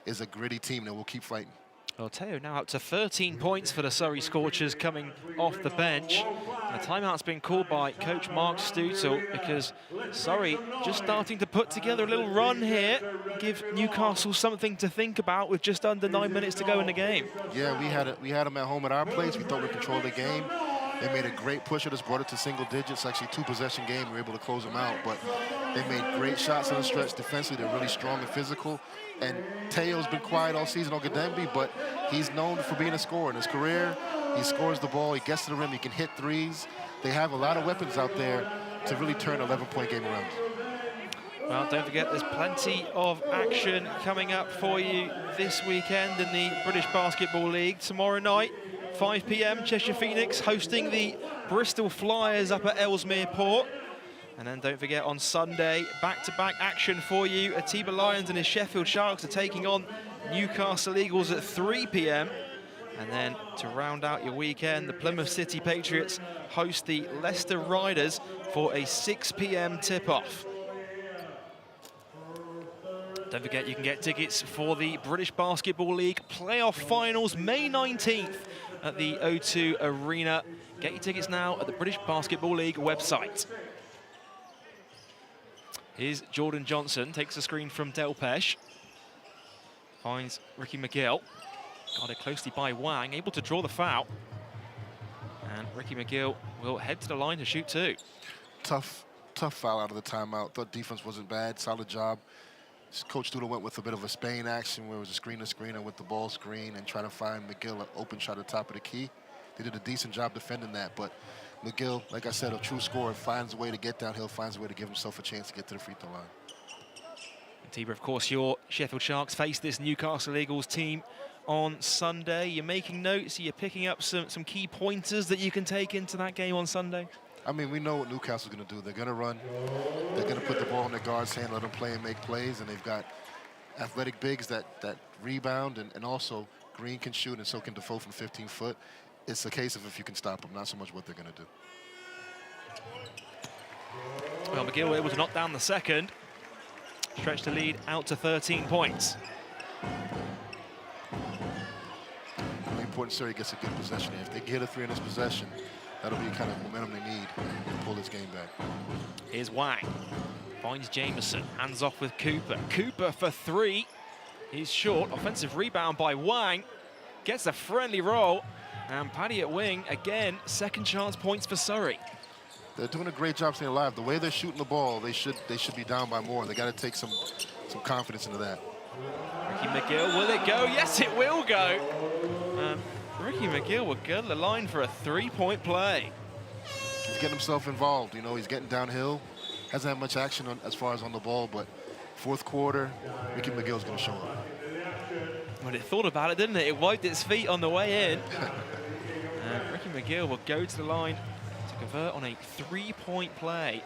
is a gritty team that will keep fighting. Well, Teo now up to 13 points for the Surrey Scorchers coming off the bench. And a timeout's been called by coach Mark Stutzel because Surrey just starting to put together a little run here, give Newcastle something to think about with just under 9 minutes to go in the game. Yeah, we had them at home at our place. We thought we controlled the game. They made a great push at us, brought it to single digits, actually 2-possession game. We were able to close them out, but they made great shots on the stretch. Defensively, they're really strong and physical. And Teo's been quiet all season on Gadembi, but he's known for being a scorer in his career. He scores the ball, he gets to the rim, he can hit threes. They have a lot of weapons out there to really turn an 11-point game around. Well, don't forget, there's plenty of action coming up for you this weekend in the British Basketball League. Tomorrow night, 5 p.m, Cheshire Phoenix hosting the Bristol Flyers up at Ellesmere Port. And then don't forget, on Sunday, back-to-back action for you. Atiba Lions and his Sheffield Sharks are taking on Newcastle Eagles at 3 p.m. And then to round out your weekend, the Plymouth City Patriots host the Leicester Riders for a 6 p.m. tip-off. Don't forget, you can get tickets for the British Basketball League playoff finals May 19th at the O2 Arena. Get your tickets now at the British Basketball League website. Here's Jordan Johnson, takes a screen from Delpesh. Finds Ricky McGill. Guarded closely by Wang, able to draw the foul. And Ricky McGill will head to the line to shoot 2. Tough foul out of the timeout. Thought defense wasn't bad, solid job. Coach Doodle went with a bit of a Spain action where it was a screen-to-screener with the ball screen and trying to find McGill an open shot at the top of the key. They did a decent job defending that, but McGill, like I said, a true scorer, finds a way to get downhill, finds a way to give himself a chance to get to the free throw line. Tiber, of course, your Sheffield Sharks face this Newcastle Eagles team on Sunday. You're making notes, you're picking up some key pointers that you can take into that game on Sunday? I mean, we know what Newcastle's going to do. They're going to run. They're going to put the ball in their guard's hand, let them play and make plays. And they've got athletic bigs that rebound, and also Green can shoot and so can Defoe from 15 foot. It's a case of if you can stop them, not so much what they're going to do. Well, McGill able to knock down the second. Stretch the lead out to 13 points. Really important Surrey gets a good possession here. If they get a 3 in this possession, that'll be the kind of momentum they need to pull this game back. Here's Wang. Finds Jameson. Hands off with Cooper. Cooper for 3. He's short. Offensive rebound by Wang. Gets a friendly roll. And Paddy at wing. Again, second chance points for Surrey. They're doing a great job staying alive. The way they're shooting the ball, they should be down by more. They got to take some confidence into that. Ricky McGill, will it go? Yes, it will go. Ricky McGill will go to the line for a 3-point play. He's getting himself involved. You know, he's getting downhill. Hasn't had much action as far as on the ball, but fourth quarter, Ricky McGill's going to show up. Well, it thought about it, didn't it? It wiped its feet on the way in. Ricky McGill will go to the line to convert on a 3-point play.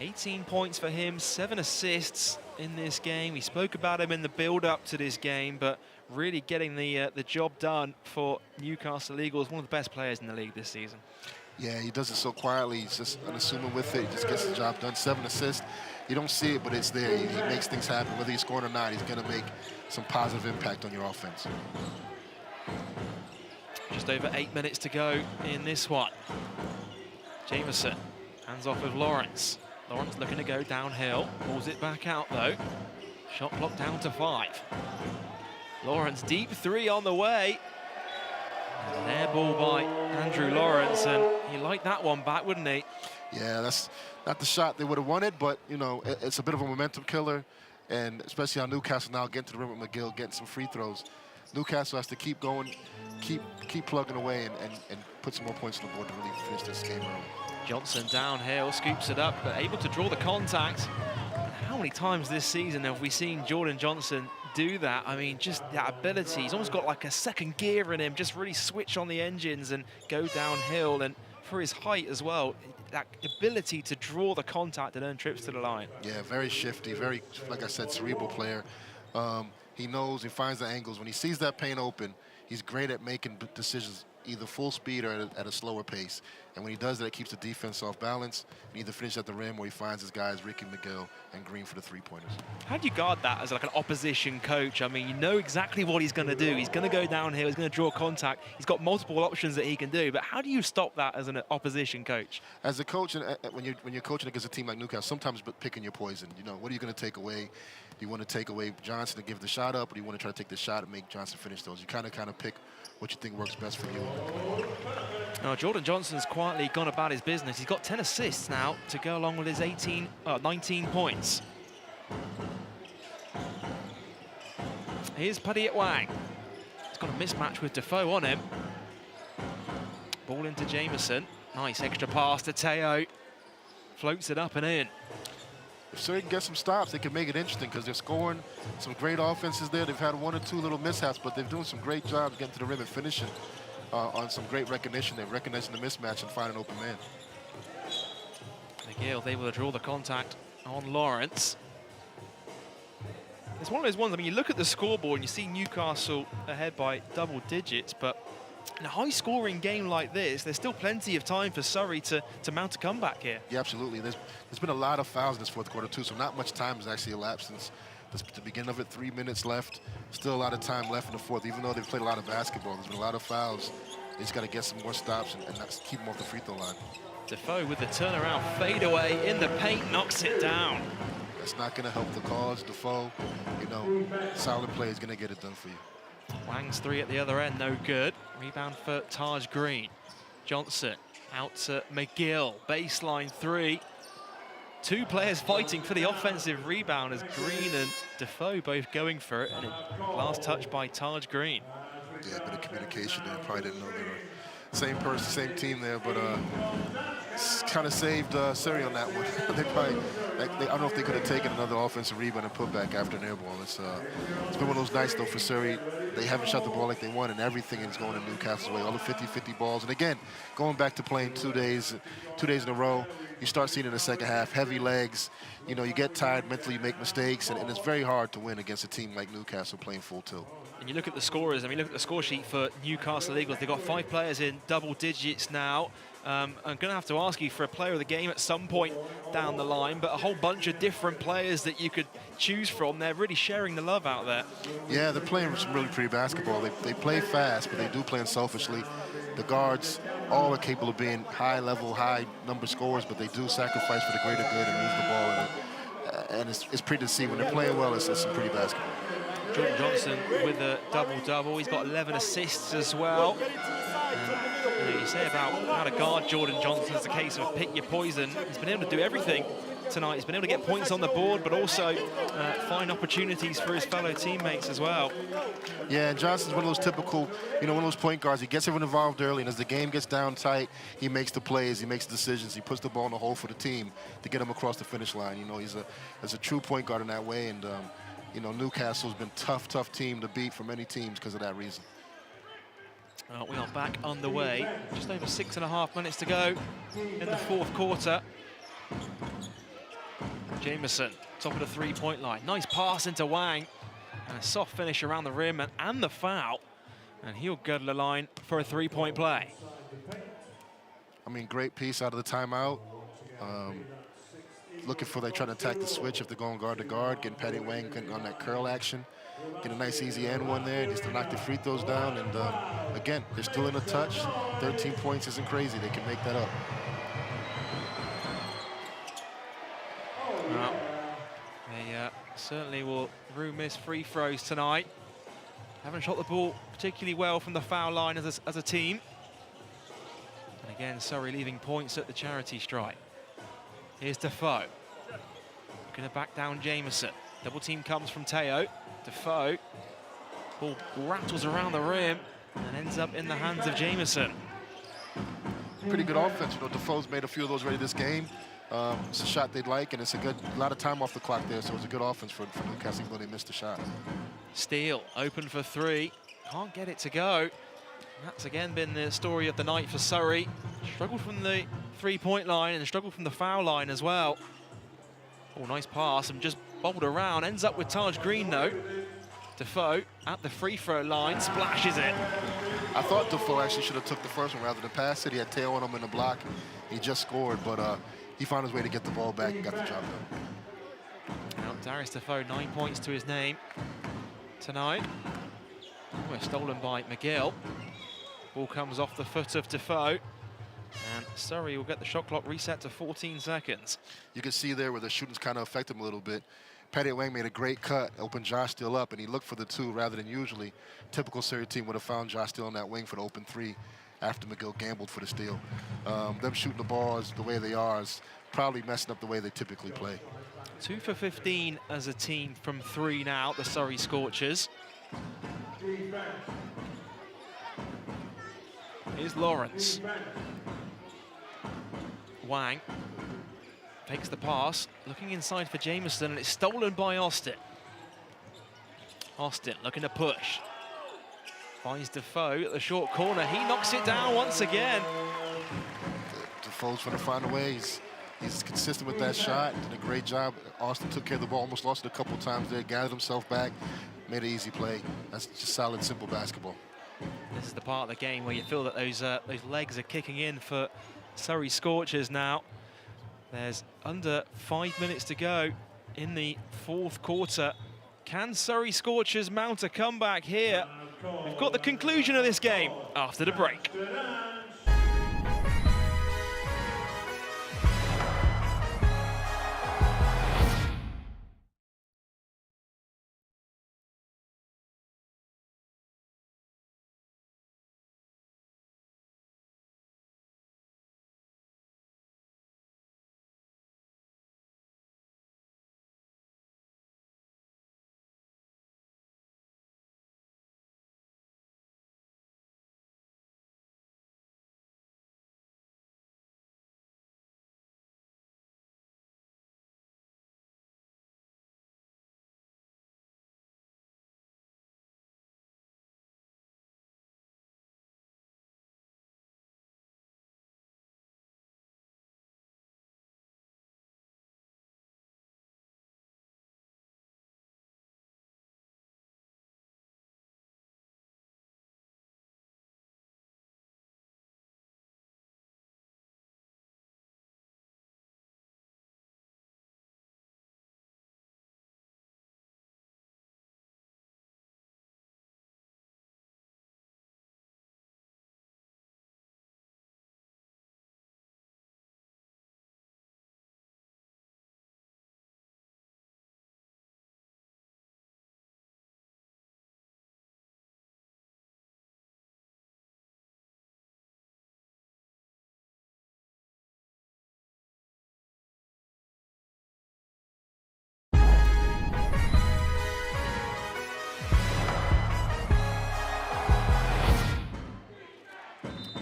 18 points for him, 7 assists in this game. We spoke about him in the build-up to this game, but really getting the job done for Newcastle Eagles, one of the best players in the league this season. Yeah, he does it so quietly. He's just unassuming with it. He just gets the job done. 7 assists. You don't see it, but it's there. He makes things happen. Whether he's scoring or not, he's going to make some positive impact on your offense. Just over 8 minutes to go in this one. Jameson hands off with Lawrence. Lawrence looking to go downhill. Pulls it back out, though. Shot clock down to 5. Lawrence, deep 3 on the way. An air ball by Andrew Lawrence, and he liked that one back, wouldn't he? Yeah, that's not the shot they would have wanted, but, you know, it's a bit of a momentum killer, and especially on Newcastle now getting to the rim with McGill, getting some free throws. Newcastle has to keep going, keep plugging away and put some more points on the board to really finish this game early. Johnson downhill, scoops it up, but able to draw the contact. And how many times this season have we seen Jordan Johnson do that? I mean, just that ability. He's almost got like a second gear in him, just really switch on the engines and go downhill. And for his height as well, that ability to draw the contact and earn trips to the line. Yeah, very shifty, very, like I said, cerebral player. He knows, he finds the angles. When he sees that paint open, he's great at making decisions either full speed or at a slower pace. And when he does that, it keeps the defense off balance. He either finishes at the rim or he finds his guys, Ricky, McGill, and Green for the three-pointers. How do you guard that as like an opposition coach? I mean, you know exactly what he's going to do. He's going to go downhill. He's going to draw contact. He's got multiple options that he can do. But how do you stop that as an opposition coach? As a coach, when you're coaching against a team like Newcastle, sometimes picking your poison. You know, what are you going to take away? Do you want to take away Johnson to give the shot up, or do you want to try to take the shot and make Johnson finish those? You kind of pick what you think works best for you. Now, Jordan Johnson's quietly gone about his business. He's got 10 assists now to go along with his 19 points. Here's Paddy Wang. He's got a mismatch with Defoe on him. Ball into Jameson. Nice extra pass to Teo. Floats it up and in. If Surrey can get some stops, they can make it interesting because they're scoring some great offenses there. They've had 1 or 2 little mishaps, but they're doing some great jobs getting to the rim and finishing on some great recognition. They're recognizing the mismatch and finding an open man. McGill's able to draw the contact on Lawrence. It's one of those ones, I mean, you look at the scoreboard and you see Newcastle ahead by double digits, but in a high-scoring game like this, there's still plenty of time for Surrey to mount a comeback here. Yeah, absolutely. There's been a lot of fouls in this fourth quarter, too, so not much time has actually elapsed since the beginning of it. 3 minutes left. Still a lot of time left in the fourth. Even though they've played a lot of basketball, there's been a lot of fouls. They just got to get some more stops and not keep them off the free throw line. Defoe with the turnaround fadeaway in the paint, knocks it down. That's not going to help the cause. Defoe, you know, solid play is going to get it done for you. Wang's 3 at the other end, no good. Rebound for Taj Green. Johnson out to McGill, baseline 3. 2 players fighting for the offensive rebound as Green and Defoe both going for it. And last touch by Taj Green. Yeah, a bit of communication there. Probably didn't know they were same person, same team there, but kind of saved Surrey on that one. They probably, I don't know if they could have taken another offensive rebound and put back after an air ball. It's been one of those nights, though, for Surrey. They haven't shot the ball like they want, and everything is going in Newcastle's way. All the 50-50 balls. And again, going back to playing 2 days in a row, you start seeing in the second half, heavy legs. You know, you get tired mentally, you make mistakes, and it's very hard to win against a team like Newcastle playing full tilt. And you look at the scorers, I mean, look at the score sheet for Newcastle Eagles. They've got 5 players in double digits now. I'm going to have to ask you for a player of the game at some point down the line, but a whole bunch of different players that you could choose from. They're really sharing the love out there. Yeah, they're playing some really pretty basketball. They play fast, but they do play unselfishly. The guards all are capable of being high-level, high-number scorers, but they do sacrifice for the greater good and move the ball. And it's pretty to see. When they're playing well, it's some pretty basketball. Jordan Johnson with a double-double. He's got 11 assists as well. And you say about how to guard Jordan Johnson is the case of pick your poison. He's been able to do everything tonight. He's been able to get points on the board, but also find opportunities for his fellow teammates as well. Yeah, and Johnson's one of those typical, one of those point guards. He gets everyone involved early, and as the game gets down tight, he makes the plays, he makes decisions, he puts the ball in the hole for the team to get him across the finish line. He's a true point guard in that way, and Newcastle's been tough team to beat for many teams because of that reason. We are back underway. Just over 6.5 minutes to go in the fourth quarter. Jameson, top of the three-point line. Nice pass into Wang. And a soft finish around the rim and the foul. And he'll go to the line for a three-point play. mean, great piece out of the timeout. Looking for, they trying to attack the switch if they're going guard to guard, getting Patty Wang on that curl action. Get a nice easy end one there just to knock the free throws down. And again, they're still in a touch. 13 points isn't crazy. They can make that up. Well, they certainly will room miss free throws tonight. Haven't shot the ball particularly well from the foul line as a team. And again, Surrey leaving points at the charity stripe. Here's Defoe. Going to back down Jameson. Double team comes from Teo. Defoe. Ball rattles around the rim and ends up in the hands of Jameson. Pretty good offense. You know, Defoe's made a few of those already this game. It's a shot they'd like, and it's a lot of time off the clock there, so it's a good offense for Newcastle, even though they missed the shot. Steele open for three. Can't get it to go. That's again been the story of the night for Surrey. Struggled from the three-point line and struggled from the foul line as well. Oh, nice pass and just bobbled around. Ends up with Taj Green though. Defoe at the free throw line, splashes it. I thought Defoe actually should have took the first one rather than pass it. He had Teo on him in the block. He just scored, but he found his way to get the ball back and got the job done. Now Darius Defoe, 9 points to his name tonight. We're stolen by McGill. Ball comes off the foot of Defoe. And Surrey will get the shot clock reset to 14 seconds. You can see there where the shooting's kind of affected him a little bit. Patty Wang made a great cut, opened Josh Steele up, and he looked for the two rather than usually. Typical Surrey team would have found Josh Steele on that wing for the open three after McGill gambled for the steal. Them shooting the balls the way they are is probably messing up the way they typically play. 2 for 15 as a team from three now, the Surrey Scorchers. Here's Lawrence. Wang takes the pass, looking inside for Jameson, and it's stolen by Austin. Austin looking to push. Finds Defoe at the short corner. He knocks it down once again. Defoe's trying to find a way. He's consistent with that shot. Did a great job. Austin took care of the ball, almost lost it a couple times there, gathered himself back, made an easy play. That's just solid, simple basketball. This is the part of the game where you feel that those legs are kicking in for Surrey Scorchers now. There's under 5 minutes to go in the fourth quarter. Can Surrey Scorchers mount a comeback here? We've got the conclusion of this game after the break.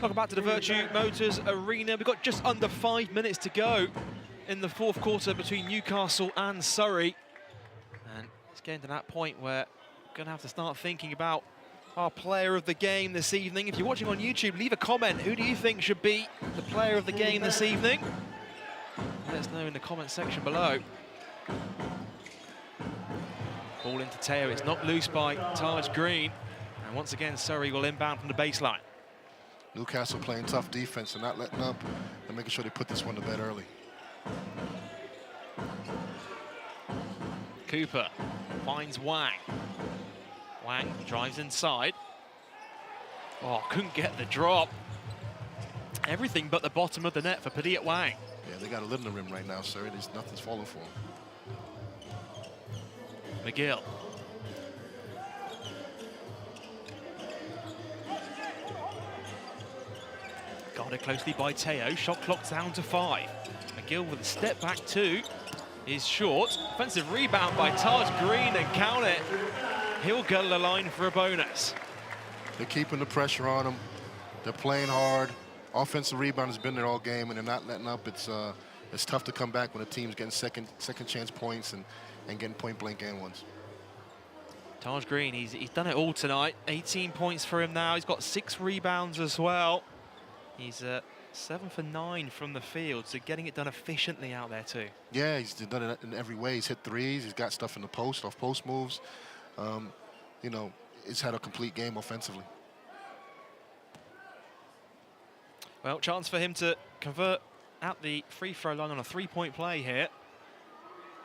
Welcome back to the Virtue Motors Arena. We've got just under 5 minutes to go in the fourth quarter between Newcastle and Surrey. And it's getting to that point where we're going to have to start thinking about our player of the game this evening. If you're watching on YouTube, leave a comment. Who do you think should be the player of the game this evening? Let us know in the comment section below. Ball into Teo. It's knocked loose by Taj Green. And once again, Surrey will inbound from the baseline. Newcastle playing tough defense and not letting up and making sure they put this one to bed early. Cooper finds Wang. Wang drives inside. Oh, couldn't get the drop. Everything but the bottom of the net for Padilla Wang. Yeah, they got a lid in the rim right now, sir. There's nothing's falling for them. McGill. Guarded closely by Teo. Shot clock down to 5. McGill with a step back 2 is short. Offensive rebound by Taj Green, and count it. He'll go to the line for a bonus. They're keeping the pressure on them. They're playing hard. Offensive rebound has been there all game, and they're not letting up. It's tough to come back when a team's getting second chance points and getting point-blank and ones. Taj Green, he's done it all tonight. 18 points for him now. He's got 6 rebounds as well. He's 7 for 9 from the field, so getting it done efficiently out there too. Yeah, he's done it in every way. He's hit threes. He's got stuff in the post, off post moves. You know, he's had a complete game offensively. Well, chance for him to convert at the free throw line on a 3-point play here.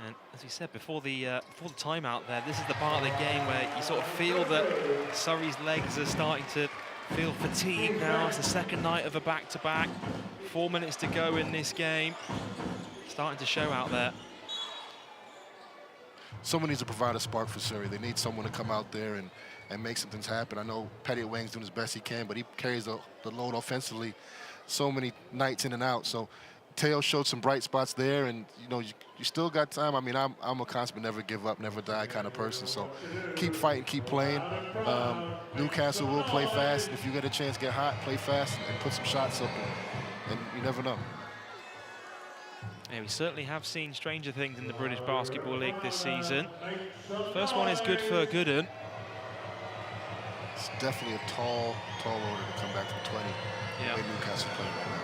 And as we said before the timeout there, this is the part of the game where you sort of feel that Surrey's legs are starting to feel fatigued now. It's the second night of a back-to-back. 4 minutes to go in this game. Starting to show out there. Someone needs to provide a spark for Surrey. They need someone to come out there and make some things happen. I know Padilla Wang's doing as best he can, but he carries the load offensively so many nights in and out. So Teo showed some bright spots there, and you know, you still got time. I mean, I'm a constant never give up, never die kind of person. So keep fighting, keep playing. Newcastle will play fast. If you get a chance, get hot, play fast, and put some shots up, and you never know. Yeah, we certainly have seen stranger things in the British Basketball League this season. First one is good for Gooden. It's definitely a tall order to come back from 20. Yeah. The way Newcastle playing right now.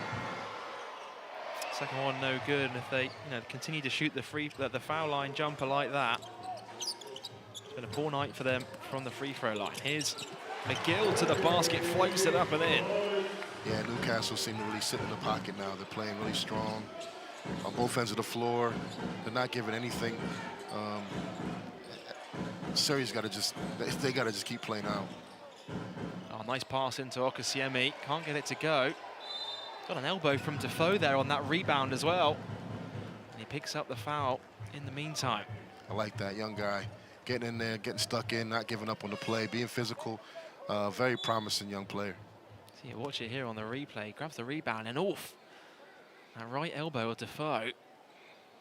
Second one no good, and if they continue to shoot the foul line jumper like that, it's been a poor night for them from the free throw line. Here's McGill to the basket, floats it up and in. Yeah, Newcastle seem to really sit in the pocket now. They're playing really strong on both ends of the floor. They're not giving anything. Surrey's got to just keep playing out. Oh, nice pass into Okasiemi. Can't get it to go. Got an elbow from Defoe there on that rebound as well. And he picks up the foul in the meantime. I like that young guy. Getting in there, getting stuck in, not giving up on the play, being physical. Very promising young player. See, you watch it here on the replay. Grabs the rebound and off. That right elbow of Defoe.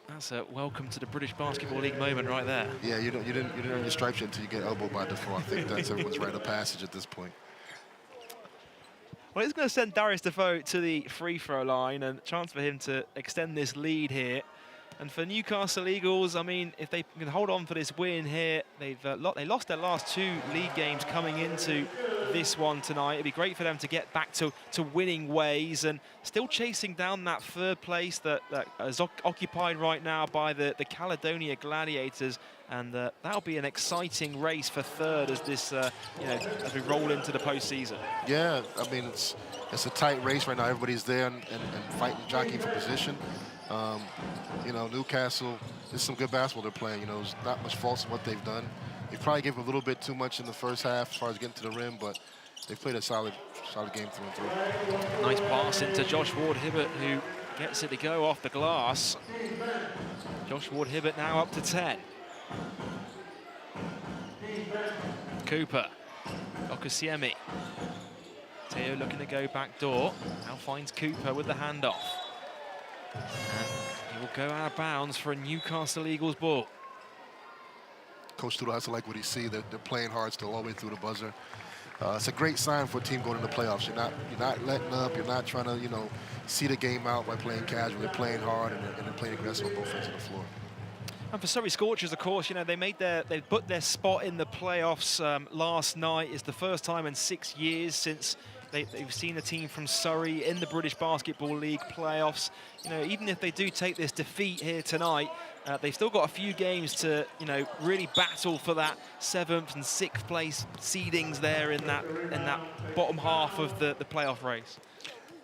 That's a welcome to the British Basketball League moment right there. Yeah, you didn't earn your stripes until you get elbowed by Defoe. I think that's everyone's rite of passage at this point. Well, it's going to send Darius Defoe to the free throw line, and a chance for him to extend this lead here. And for Newcastle Eagles, I mean, if they can hold on for this win here, they lost their last 2 league games coming into this one tonight. It'd be great for them to get back to winning ways, and still chasing down that 3rd place that is occupied right now by the Caledonia Gladiators. And that'll be an exciting race for 3rd as this, as we roll into the postseason. Yeah, I mean, it's a tight race right now. Everybody's there and fighting, jockeying for position. You know, Newcastle, there's some good basketball they're playing. You know, there's not much faults in what they've done. They probably gave a little bit too much in the first half as far as getting to the rim, but they've played a solid game through and through. Nice pass into Josh Ward-Hibbert, who gets it to go off the glass. Josh Ward-Hibbert now up to 10. Cooper, Okasiemi. Teo looking to go back door. Now finds Cooper with the handoff. And he will go out of bounds for a Newcastle Eagles ball. Coach Tudor has to like what he sees. They're playing hard still all the way through the buzzer. It's a great sign for a team going into the playoffs. You're not letting up. You're not trying to, see the game out by playing casual. They're playing hard and they're playing aggressive on both ends of the floor. And for Surrey Scorchers, of course, they put their spot in the playoffs last night. It's the first time in 6 years since they've seen a team from Surrey in the British Basketball League playoffs. You know, even if they do take this defeat here tonight, they've still got a few games to, you know, really battle for that 7th and 6th place seedings there in that bottom half of the playoff race.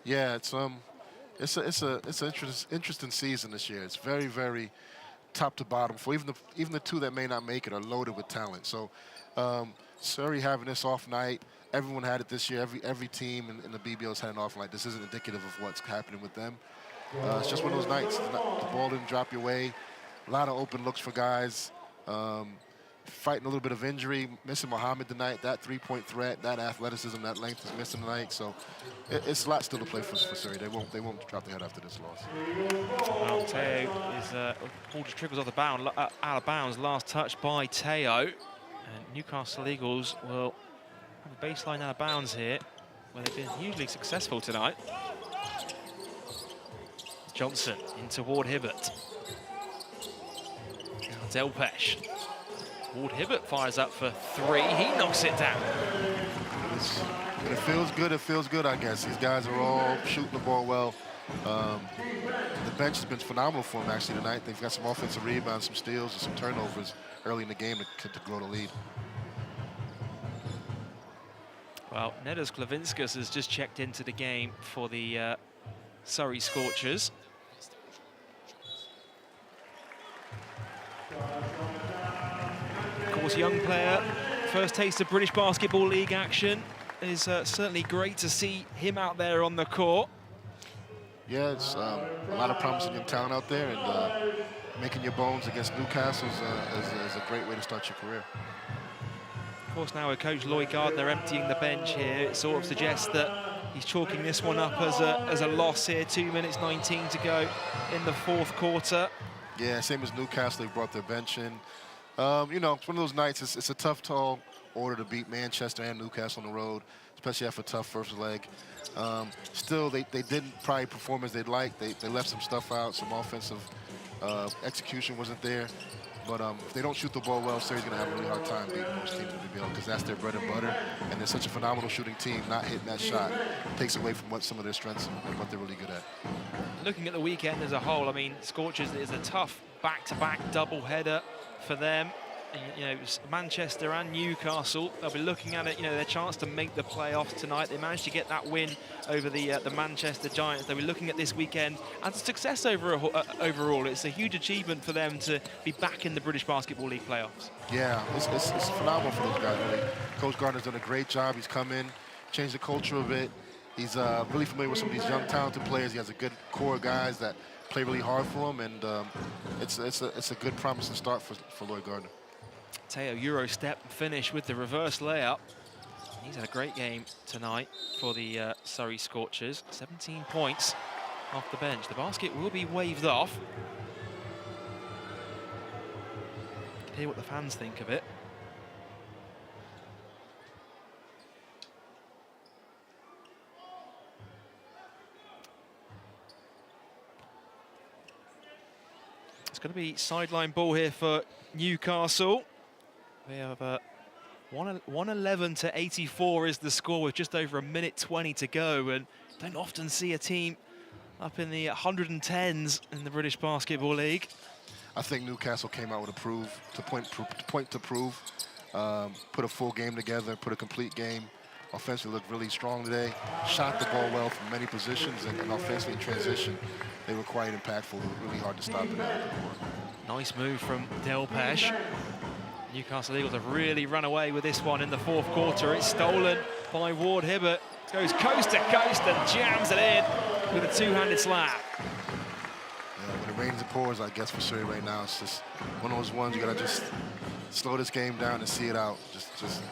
Yeah, it's an interesting season this year. It's very, very top to bottom. For even the two that may not make it are loaded with talent. So Surrey having this off night. Everyone had it this year. Every team in the BBL's had an off night. This isn't indicative of what's happening with them. It's just one of those nights. The ball didn't drop your way. A lot of open looks for guys. Fighting a little bit of injury. Missing Muhammad tonight. That three-point threat, that athleticism, that length is missing tonight. So it's a lot still to play for Surrey. They won't drop their head after this loss. Well, Teo is ball just trickles off the out of bounds. Last touch by Teo, and Newcastle Eagles will have a baseline out of bounds here, where they've been hugely successful tonight. Johnson in toward Hibbert. Delpesh. Ward Hibbert fires up for 3. He knocks it down. When it feels good, it feels good, I guess. These guys are all shooting the ball well. The bench has been phenomenal for them, actually, tonight. They've got some offensive rebounds, some steals, and some turnovers early in the game to grow the lead. Well, Nedas Klavinskas has just checked into the game for the Surrey Scorchers. Of course, young player, first taste of British Basketball League action. Is certainly great to see him out there on the court. Yeah, it's a lot of promising young talent out there, and making your bones against Newcastle is a great way to start your career. Of course, now with Coach Lloyd Gardner emptying the bench here, it sort of suggests that he's chalking this one up as a loss here. 2 minutes 19 to go in the 4th quarter. Yeah, same as Newcastle, they brought their bench in. You know, it's one of those nights, it's a tough, tall order to beat Manchester and Newcastle on the road, especially after a tough first leg. Still, they didn't probably perform as they'd like. They left some stuff out, some offensive execution wasn't there. But if they don't shoot the ball well, Surrey's going to have a really hard time beating most teams in the BBL, because that's their bread and butter. And they're such a phenomenal shooting team. Not hitting that shot takes away from what some of their strengths and what they're really good at. Looking at the weekend as a whole, I mean, Scorchers is a tough back-to-back double-header for them. You know, Manchester and Newcastle, they'll be looking at it, you know, their chance to make the playoffs tonight. They managed to get that win over the Manchester Giants. They'll be looking at this weekend as a success overall. It's a huge achievement for them to be back in the British Basketball League playoffs. Yeah, it's phenomenal for those guys, really. Coach Gardner's done a great job. He's come in, changed the culture a bit. He's really familiar with some of these young, talented players. He has a good core of guys that play really hard for him, and it's a good promising start for Lloyd Gardner. Teo Euro step finish with the reverse layup. He's had a great game tonight for the Surrey Scorchers. 17 points off the bench. The basket will be waved off. Hear what the fans think of it. It's going to be sideline ball here for Newcastle. We have 111 to 84 is the score with just over 1:20 to go, and don't often see a team up in the 110s in the British Basketball League. I think Newcastle came out with a point to prove. Put a full game together, put a complete game. Offensively looked really strong today. Shot the ball well from many positions, and offensively in transition, they were quite impactful. They were really hard to stop in that. Nice move from Delpesh. Newcastle Eagles have really run away with this one in the 4th quarter. It's stolen by Ward Hibbert. Goes coast to coast and jams it in with a two-handed slam. Yeah, when it rains and pours, I guess, for Surrey right now, it's just one of those ones you gotta just slow this game down and see it out. Just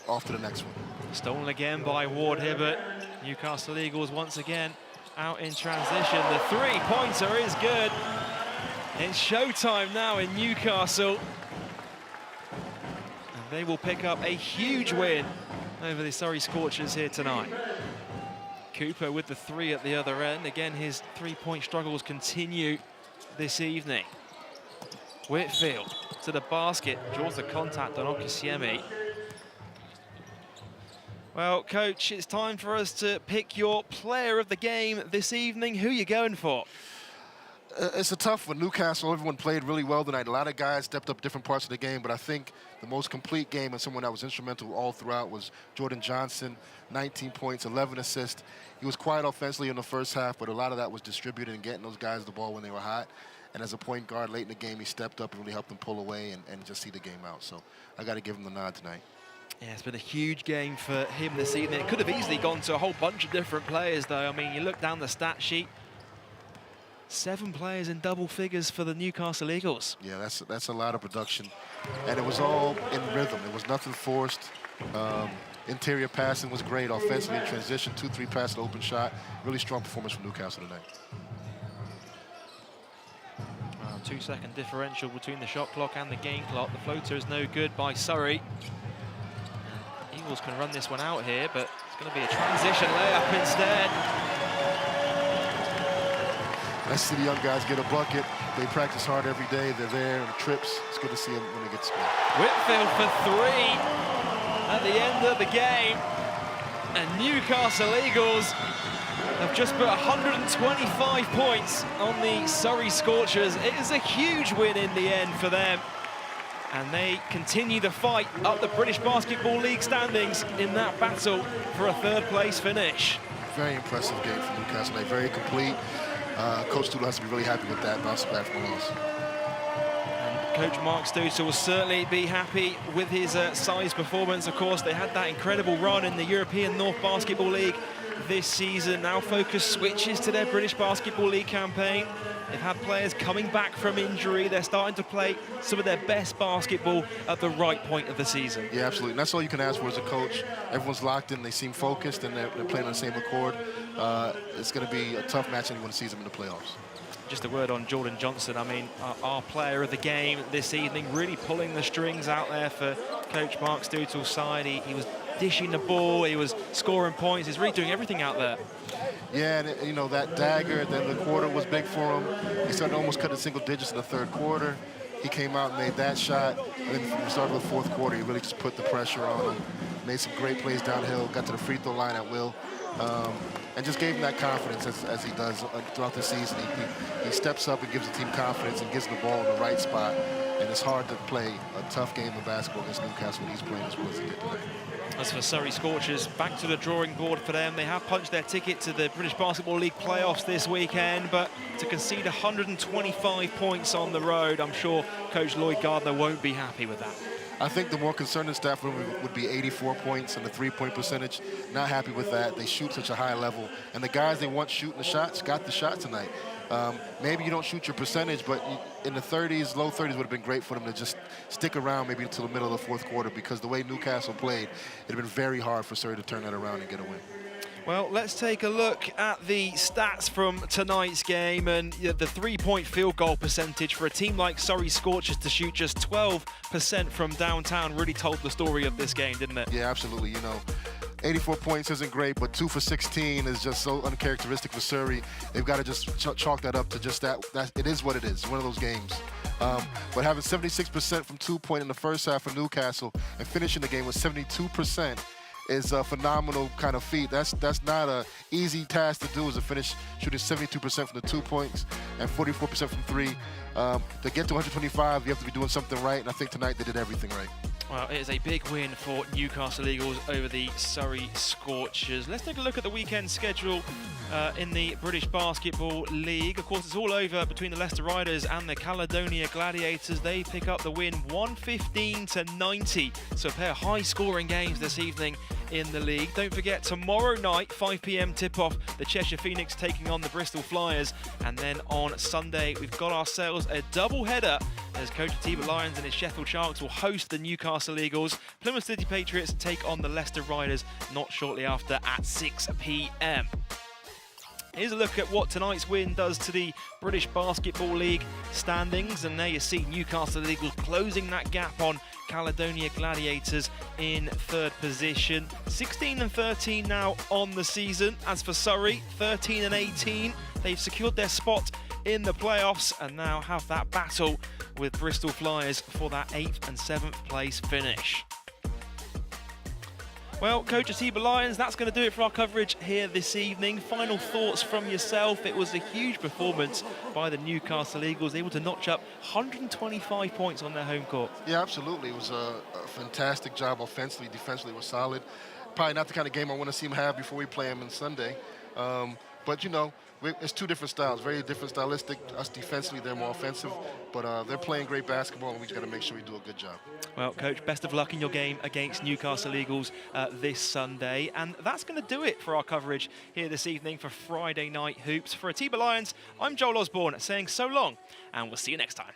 off to the next one. Stolen again by Ward Hibbert. Newcastle Eagles once again out in transition. The three-pointer is good. It's showtime now in Newcastle. And they will pick up a huge win over the Surrey Scorchers here tonight. Cooper with the 3 at the other end. Again, his three-point struggles continue this evening. Whitfield to the basket, draws the contact on Okasiemi. Well, Coach, it's time for us to pick your player of the game this evening. Who are you going for? It's a tough one. Newcastle, everyone played really well tonight. A lot of guys stepped up different parts of the game, but I think the most complete game and someone that was instrumental all throughout was Jordan Johnson, 19 points, 11 assists. He was quiet offensively in the first half, but a lot of that was distributed and getting those guys the ball when they were hot. And as a point guard late in the game, he stepped up and really helped them pull away and just see the game out. So I got to give him the nod tonight. Yeah, it's been a huge game for him this evening. It could have easily gone to a whole bunch of different players, though. I mean, you look down the stat sheet, 7 players in double figures for the Newcastle Eagles. Yeah, that's a lot of production. And it was all in rhythm. It was nothing forced. Interior passing was great. Offensively in transition, 2-3 pass, open shot. Really strong performance from Newcastle tonight. 2-second differential between the shot clock and the game clock. The floater is no good by Surrey. Eagles can run this one out here, but it's going to be a transition layup instead. Nice to see the young guys get a bucket. They practice hard every day. They're there on trips. It's good to see them when they get scored. Whitfield for 3 at the end of the game. And Newcastle Eagles have just put 125 points on the Surrey Scorchers. It is a huge win in the end for them. And they continue the fight up the British Basketball League standings in that battle for a 3rd place finish. Very impressive game from Newcastle. They're very complete. Coach Tudor has to be really happy with that, bounce back from a loss. And Coach Mark Stutzel will certainly be happy with his size performance. Of course, they had that incredible run in the European North Basketball League this season. Now focus switches to their British Basketball League campaign. They've had players coming back from injury. They're starting to play some of their best basketball at the right point of the season. Yeah, absolutely. And that's all you can ask for as a coach. Everyone's locked in. They seem focused, and they're playing on the same accord. It's going to be a tough match anyone sees them in the playoffs. Just a word on Jordan Johnson. I mean, our player of the game this evening, really pulling the strings out there for Coach Mark Stutzel's side. He was dishing the ball. He was scoring points. He's really doing everything out there. Yeah, and you know, that dagger at the end of the quarter was big for him. He started almost cutting single digits in the 3rd quarter. He came out and made that shot. And then from the start of the 4th quarter, he really just put the pressure on him. Made some great plays downhill, got to the free throw line at will. And just gave him that confidence as he does throughout the season. He steps up and gives the team confidence and gets the ball in the right spot. And it's hard to play a tough game of basketball against Newcastle when he's playing as well as he did tonight. As for Surrey Scorchers, back to the drawing board for them. They have punched their ticket to the British Basketball League playoffs this weekend, but to concede 125 points on the road, I'm sure Coach Lloyd Gardner won't be happy with that. I think the more concerning stat for them would be 84 points and the 3-point percentage. Not happy with that. They shoot such a high level. And the guys they want shooting the shots got the shot tonight. Maybe you don't shoot your percentage, but in the 30s, low 30s would have been great for them to just stick around maybe until the middle of the 4th quarter, because the way Newcastle played, it would have been very hard for Surrey to turn that around and get a win. Well, let's take a look at the stats from tonight's game, and the 3-point field goal percentage for a team like Surrey Scorchers to shoot just 12% from downtown really told the story of this game, didn't it? Yeah, absolutely. You know, 84 points isn't great, but 2 for 16 is just so uncharacteristic for Surrey. They've got to just chalk that up to just that. It is what it is, one of those games. But having 76% from 2-point in the first half for Newcastle and finishing the game with 72% is a phenomenal kind of feat. That's not an easy task to do, is to finish shooting 72% from the 2 points and 44% from 3. To get to 125, you have to be doing something right, and I think tonight they did everything right. Well, it is a big win for Newcastle Eagles over the Surrey Scorchers. Let's take a look at the weekend schedule in the British Basketball League. Of course, it's all over between the Leicester Riders and the Caledonia Gladiators. They pick up the win 115-90. So a pair of high-scoring games this evening in the league. Don't forget, tomorrow night, 5 p.m. tip-off, the Cheshire Phoenix taking on the Bristol Flyers. And then on Sunday, we've got ourselves a double-header as Coach Atiba Lions and his Sheffield Sharks will host the Newcastle Eagles. Plymouth City Patriots take on the Leicester Riders not shortly after at 6 p.m. Here's a look at what tonight's win does to the British Basketball League standings. And there you see Newcastle Eagles closing that gap on Caledonia Gladiators in 3rd position. 16-13 now on the season. As for Surrey, 13-18. They've secured their spot in the playoffs and now have that battle with Bristol Flyers for that 8th and 7th place finish. Well, Coach Atiba Lions, that's going to do it for our coverage here this evening. Final thoughts from yourself. It was a huge performance by the Newcastle Eagles, able to notch up 125 points on their home court. Yeah, absolutely. It was a fantastic job offensively. Defensively was solid. Probably not the kind of game I want to see them have before we play them on Sunday. But, you know, it's two different styles, very different stylistic. Us defensively, they're more offensive. But they're playing great basketball, and we just got to make sure we do a good job. Well, Coach, best of luck in your game against Newcastle Eagles this Sunday. And that's going to do it for our coverage here this evening for Friday Night Hoops. For Atiba Lions, I'm Joel Osborne saying so long, and we'll see you next time.